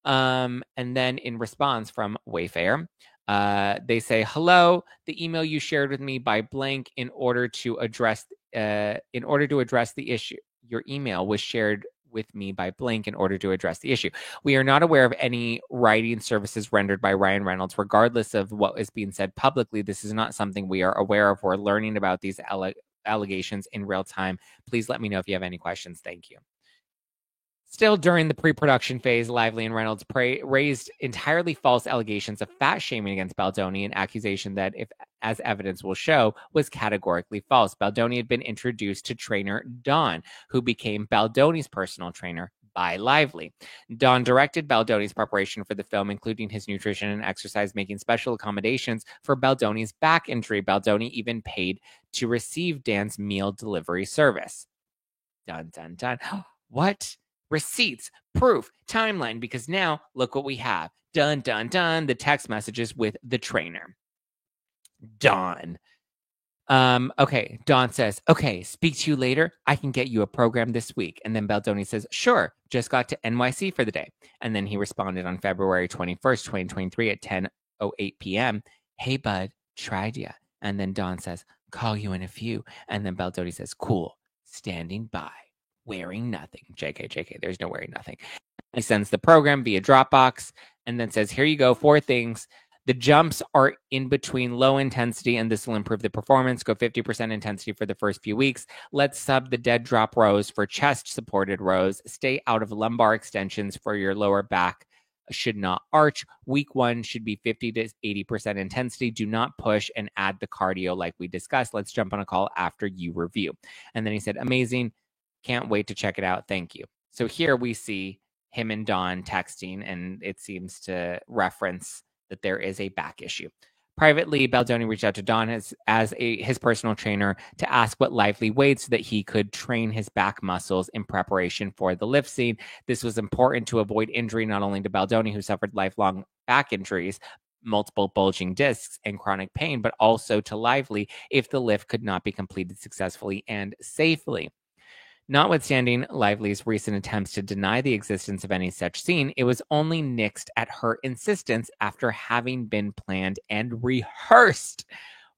And then in response from Wayfair, they say, "Hello, the email you shared with me by blank in order to address the issue. Your email was shared with me by blank in order to address the issue. We are not aware of any writing services rendered by Ryan Reynolds, regardless of what is being said publicly. This is not something we are aware of. We're learning about these allegations in real time. Please let me know if you have any questions. Thank you." Still during the pre-production phase, Lively and Reynolds raised entirely false allegations of fat shaming against Baldoni, an accusation that, if as evidence will show, was categorically false. Baldoni had been introduced to trainer Dawn, who became Baldoni's personal trainer by Lively. Dawn directed Baldoni's preparation for the film, including his nutrition and exercise, making special accommodations for Baldoni's back injury. Baldoni even paid to receive Dan's meal delivery service. Dun, dun, dun. What? Receipts, proof, timeline, because now look what we have. Dun, dun, dun. The text messages with the trainer. Dawn. Okay, Dawn says, okay, speak to you later. I can get you a program this week. And then Baldoni says, sure, just got to NYC for the day. And then he responded on February 21st, 2023 at 10:08 p.m. Hey, bud, tried ya. And then Dawn says, call you in a few. And then Baldoni says, cool, standing by, wearing nothing. JK, there's no wearing nothing. He sends the program via Dropbox and then says, here you go, 4 things. The jumps are in between low intensity, and this will improve the performance. Go 50% intensity for the first few weeks. Let's sub the dead drop rows for chest-supported rows. Stay out of lumbar extensions for your lower back. Should not arch. Week 1 should be 50 to 80% intensity. Do not push and add the cardio like we discussed. Let's jump on a call after you review. And then he said, amazing. Can't wait to check it out. Thank you. So here we see him and Dawn texting, and it seems to reference that there is a back issue. Privately, Baldoni reached out to Dawn as his personal trainer to ask what Lively weighed so that he could train his back muscles in preparation for the lift scene. This was important to avoid injury not only to Baldoni, who suffered lifelong back injuries, multiple bulging discs, and chronic pain, but also to Lively if the lift could not be completed successfully and safely. Notwithstanding Lively's recent attempts to deny the existence of any such scene, it was only nixed at her insistence after having been planned and rehearsed.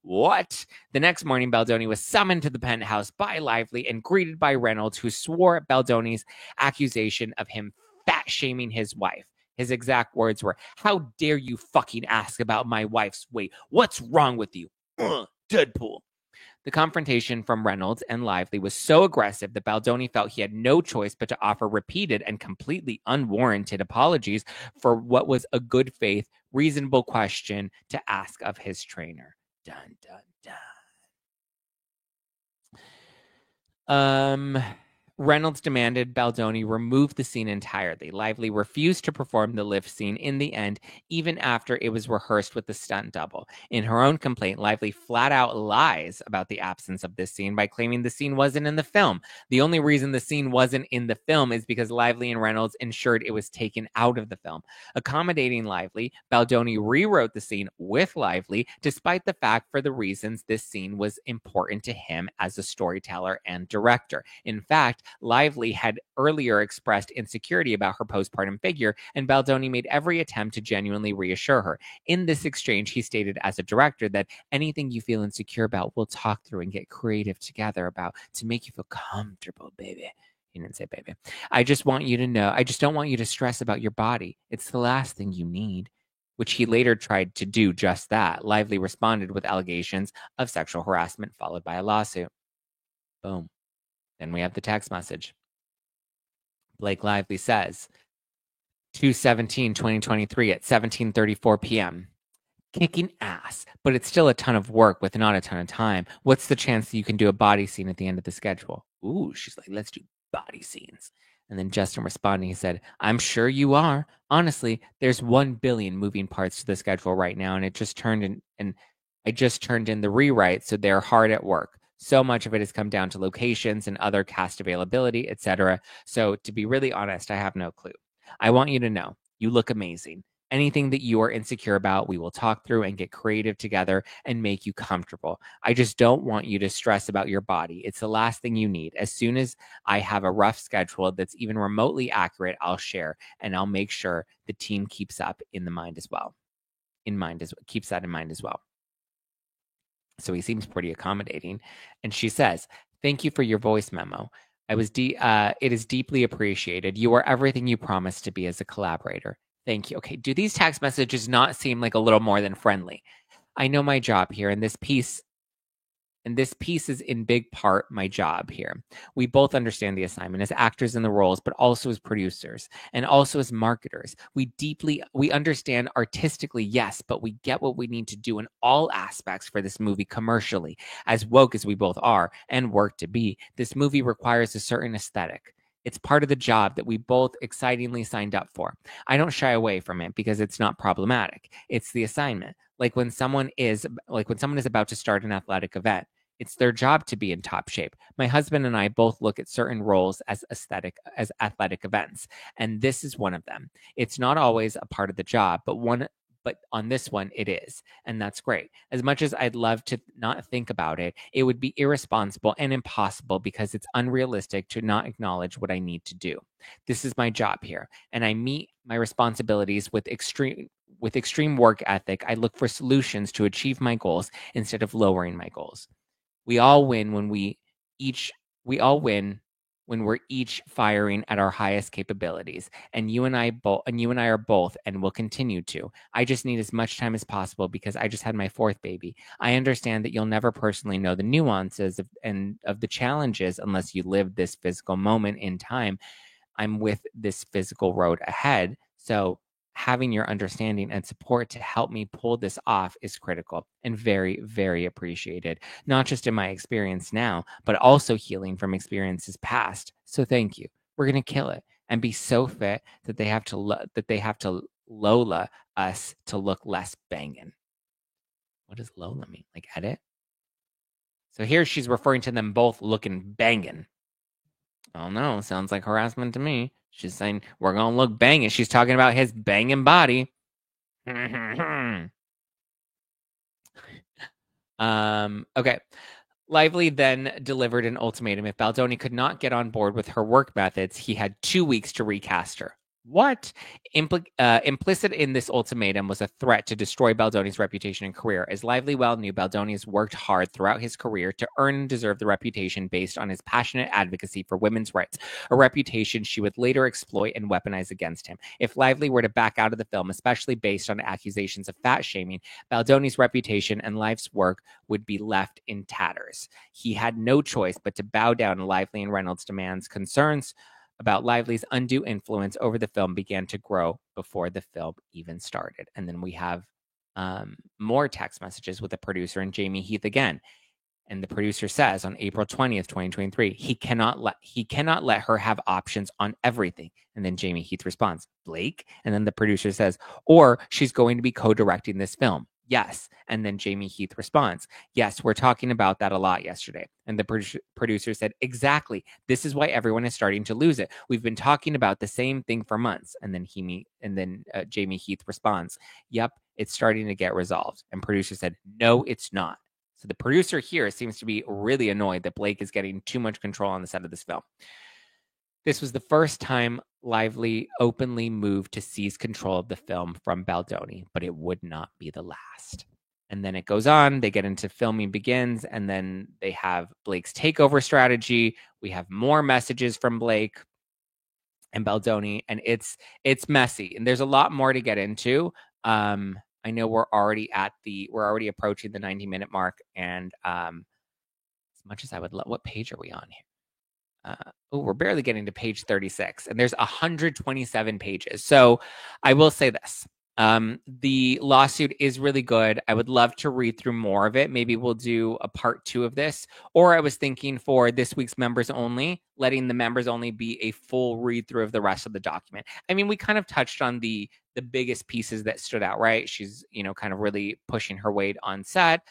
What? The next morning, Baldoni was summoned to the penthouse by Lively and greeted by Reynolds, who swore at Baldoni's accusation of him fat-shaming his wife. His exact words were, how dare you fucking ask about my wife's weight? What's wrong with you? Deadpool. The confrontation from Reynolds and Lively was so aggressive that Baldoni felt he had no choice but to offer repeated and completely unwarranted apologies for what was a good faith, reasonable question to ask of his trainer. Dun, dun, dun. Reynolds demanded Baldoni remove the scene entirely. Lively refused to perform the lift scene in the end, even after it was rehearsed with the stunt double. In her own complaint, Lively flat out lies about the absence of this scene by claiming the scene wasn't in the film. The only reason the scene wasn't in the film is because Lively and Reynolds ensured it was taken out of the film. Accommodating Lively, Baldoni rewrote the scene with Lively, despite the fact for the reasons this scene was important to him as a storyteller and director. In fact, Lively had earlier expressed insecurity about her postpartum figure, and Baldoni made every attempt to genuinely reassure her. In this exchange, he stated as a director that anything you feel insecure about, we'll talk through and get creative together about to make you feel comfortable, baby. He didn't say baby. I just want you to know, I just don't want you to stress about your body. It's the last thing you need. Which he later tried to do just that. Lively responded with allegations of sexual harassment, followed by a lawsuit. Boom. Then we have the text message. Blake Lively says, 2/17/2023 at 17:34 p.m. Kicking ass, but it's still a ton of work with not a ton of time. What's the chance that you can do a body scene at the end of the schedule? Ooh, she's like, let's do body scenes. And then Justin responding, he said, I'm sure you are. Honestly, there's 1 billion moving parts to the schedule right now, and it just turned in, and I just turned in the rewrite, so they're hard at work. So much of it has come down to locations and other cast availability, etc. So to be really honest, I have no clue. I want you to know, you look amazing. Anything that you are insecure about, we will talk through and get creative together and make you comfortable. I just don't want you to stress about your body. It's the last thing you need. As soon as I have a rough schedule that's even remotely accurate, I'll share, and I'll make sure the team keeps up in the mind as well. Keeps that in mind as well. So he seems pretty accommodating. And she says, thank you for your voice memo. It is deeply appreciated. You are everything you promised to be as a collaborator. Thank you. Okay, do these text messages not seem like a little more than friendly? I know my job here, and this piece is in big part my job here. We both understand the assignment as actors in the roles, but also as producers and also as marketers. We understand artistically, yes, but we get what we need to do in all aspects for this movie commercially. As woke as we both are and work to be, this movie requires a certain aesthetic. It's part of the job that we both excitingly signed up for. I don't shy away from it because it's not problematic. It's the assignment. Like when someone is about to start an athletic event, it's their job to be in top shape. My husband and I both look at certain roles as athletic events, and this is one of them. It's not always a part of the job, but but on this one, it is. And that's great. As much as I'd love to not think about it, it would be irresponsible and impossible because it's unrealistic to not acknowledge what I need to do. This is my job here, and I meet my responsibilities with extreme work ethic. I look for solutions to achieve my goals instead of lowering my goals. We all win when we all win when we're each firing at our highest capabilities. And you and I are both and will continue to. I just need as much time as possible because I just had my fourth baby. I understand that you'll never personally know the nuances of the challenges unless you live this physical moment in time. I'm with this physical road ahead. So having your understanding and support to help me pull this off is critical and very, very appreciated, not just in my experience now, but also healing from experiences past. So thank you. We're going to kill it and be so fit that they have to Lola us to look less banging. What does Lola mean? Like edit? So here she's referring to them both looking banging. Oh no, sounds like harassment to me. She's saying we're gonna look banging. She's talking about his banging body. Okay. Lively then delivered an ultimatum. If Baldoni could not get on board with her work methods, he had 2 weeks to recast her. What? Implicit in this ultimatum was a threat to destroy Baldoni's reputation and career. As Lively well knew, Baldoni has worked hard throughout his career to earn and deserve the reputation based on his passionate advocacy for women's rights, a reputation she would later exploit and weaponize against him. If Lively were to back out of the film, especially based on accusations of fat shaming, Baldoni's reputation and life's work would be left in tatters. He had no choice but to bow down to Lively and Reynolds' demands. Concerns about Lively's undue influence over the film began to grow before the film even started. And then we have more text messages with the producer and Jamie Heath again. And the producer says on April 20th, 2023, he cannot let her have options on everything. And then Jamie Heath responds, Blake? And then the producer says, or she's going to be co-directing this film. Yes. And then Jamie Heath responds, yes, we're talking about that a lot yesterday. And the producer said, exactly. This is why everyone is starting to lose it. We've been talking about the same thing for months. And then Jamie Heath responds, yep, it's starting to get resolved. And producer said, no, it's not. So the producer here seems to be really annoyed that Blake is getting too much control on the set of this film. This was the first time Lively openly moved to seize control of the film from Baldoni, but it would not be the last. And then it goes on, they get into filming begins, and then they have Blake's takeover strategy. We have more messages from Blake and Baldoni, and it's messy. And there's a lot more to get into. I know we're already approaching the 90-minute mark, and as much as I would love, what page are we on here? We're barely getting to page 36, and there's 127 pages. So I will say this. The lawsuit is really good. I would love to read through more of it. Maybe we'll do a part 2 of this. Or I was thinking for this week's members only, letting the members only be a full read through of the rest of the document. I mean, we kind of touched on the biggest pieces that stood out, right? She's, kind of really pushing her weight on set.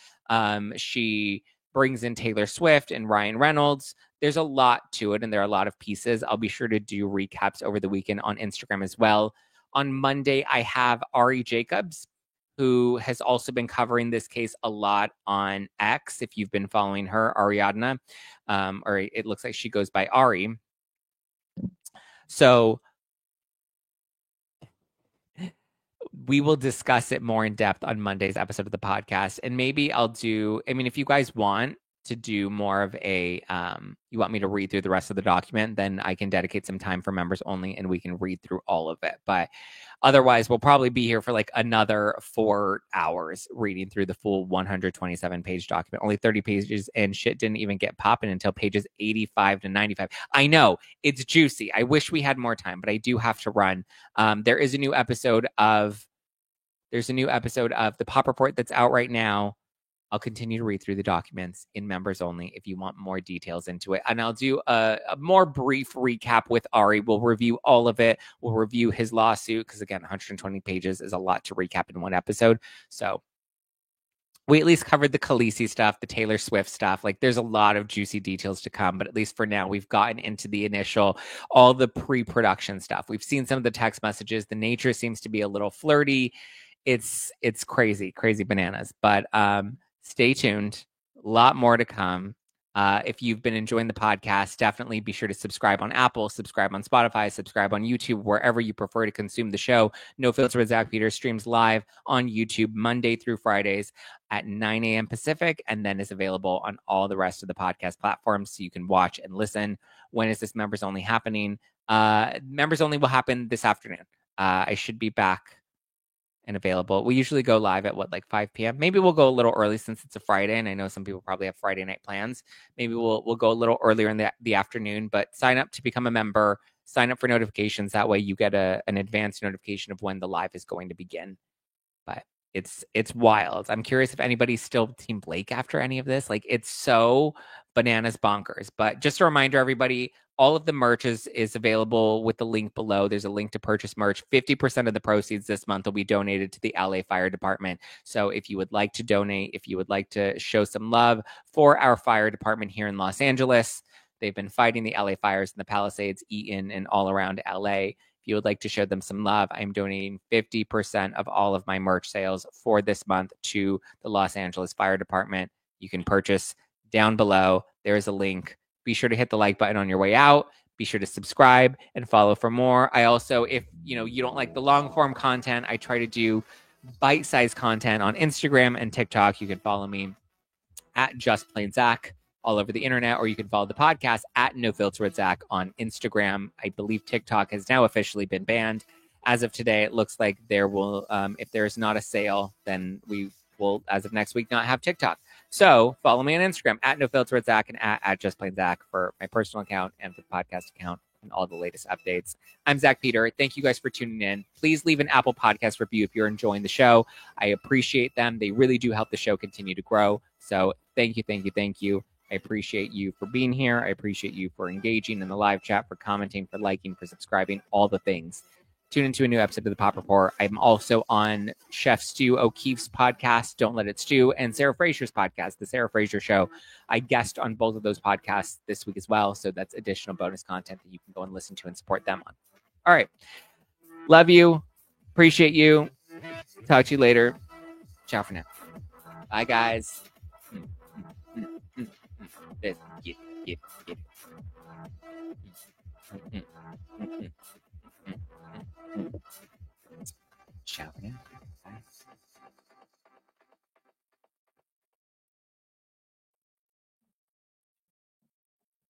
She brings in Taylor Swift and Ryan Reynolds. There's a lot to it, and there are a lot of pieces. I'll be sure to do recaps over the weekend on Instagram as well. On Monday, I have Ari Jacobs, who has also been covering this case a lot on X. If you've been following her, Ariadna, or it looks like she goes by Ari. So we will discuss it more in depth on Monday's episode of the podcast. And maybe if you guys want to do more of a, you want me to read through the rest of the document, then I can dedicate some time for members only and we can read through all of it. But otherwise, we'll probably be here for like another 4 hours reading through the full 127 page document. Only 30 pages, and shit didn't even get popping until pages 85 to 95. I know, it's juicy. I wish we had more time, but I do have to run. There's a new episode of the Pop Report that's out right now. I'll continue to read through the documents in members only if you want more details into it. And I'll do a more brief recap with Ari. We'll review all of it. We'll review his lawsuit because, again, 120 pages is a lot to recap in one episode. So we at least covered the Khaleesi stuff, the Taylor Swift stuff. Like, there's a lot of juicy details to come. But at least for now, we've gotten into the all the pre-production stuff. We've seen some of the text messages. The nature seems to be a little flirty. it's crazy bananas. But stay tuned. A lot more to come. If you've been enjoying the podcast, definitely be sure to subscribe on Apple, subscribe on Spotify, subscribe on YouTube, wherever you prefer to consume the show. No Filter with Zach Peters streams live on YouTube Monday through Fridays at 9 a.m. Pacific, and then is available on all the rest of the podcast platforms so you can watch and listen. When is this members only happening? Members only will happen this afternoon. I should be back and available. We usually go live at 5 p.m. Maybe we'll go a little early since it's a Friday, and I know some people probably have Friday night plans. Maybe we'll go a little earlier in the afternoon, but sign up to become a member, sign up for notifications. That way you get an advanced notification of when the live is going to begin. But it's wild. I'm curious if anybody's still Team Blake after any of this. Like, it's so bananas bonkers. But just a reminder, everybody, all of the merch is available with the link below. There's a link to purchase merch. 50% of the proceeds this month will be donated to the LA Fire Department. So if you would like to donate, if you would like to show some love for our fire department here in Los Angeles, they've been fighting the LA fires in the Palisades, Eaton, and all around LA. If you would like to show them some love, I'm donating 50% of all of my merch sales for this month to the Los Angeles Fire Department. You can purchase down below. There is a link. Be sure to hit the like button on your way out. Be sure to subscribe and follow for more. I also, if you don't like the long form content, I try to do bite-sized content on Instagram and TikTok. You can follow me at Just Plain Zach all over the internet, or you can follow the podcast at No Filter with Zach on Instagram. I believe TikTok has now officially been banned. As of today, it looks like there will, if there is not a sale, then we will, as of next week, not have TikTok. So follow me on Instagram at No Filter with Zach and at Just Plain Zach for my personal account and for the podcast account and all the latest updates. I'm Zach Peter. Thank you guys for tuning in. Please leave an Apple Podcast review if you're enjoying the show. I appreciate them. They really do help the show continue to grow. So thank you. I appreciate you for being here. I appreciate you for engaging in the live chat, for commenting, for liking, for subscribing, all the things. Tune into a new episode of the Pop Report. I'm also on Chef Stu O'Keefe's podcast, Don't Let It Stew, and Sarah Fraser's podcast, The Sarah Fraser Show. I guest on both of those podcasts this week as well. So that's additional bonus content that you can go and listen to and support them on. All right. Love you. Appreciate you. Talk to you later. Ciao for now. Bye, guys. Ciao for now. Bye.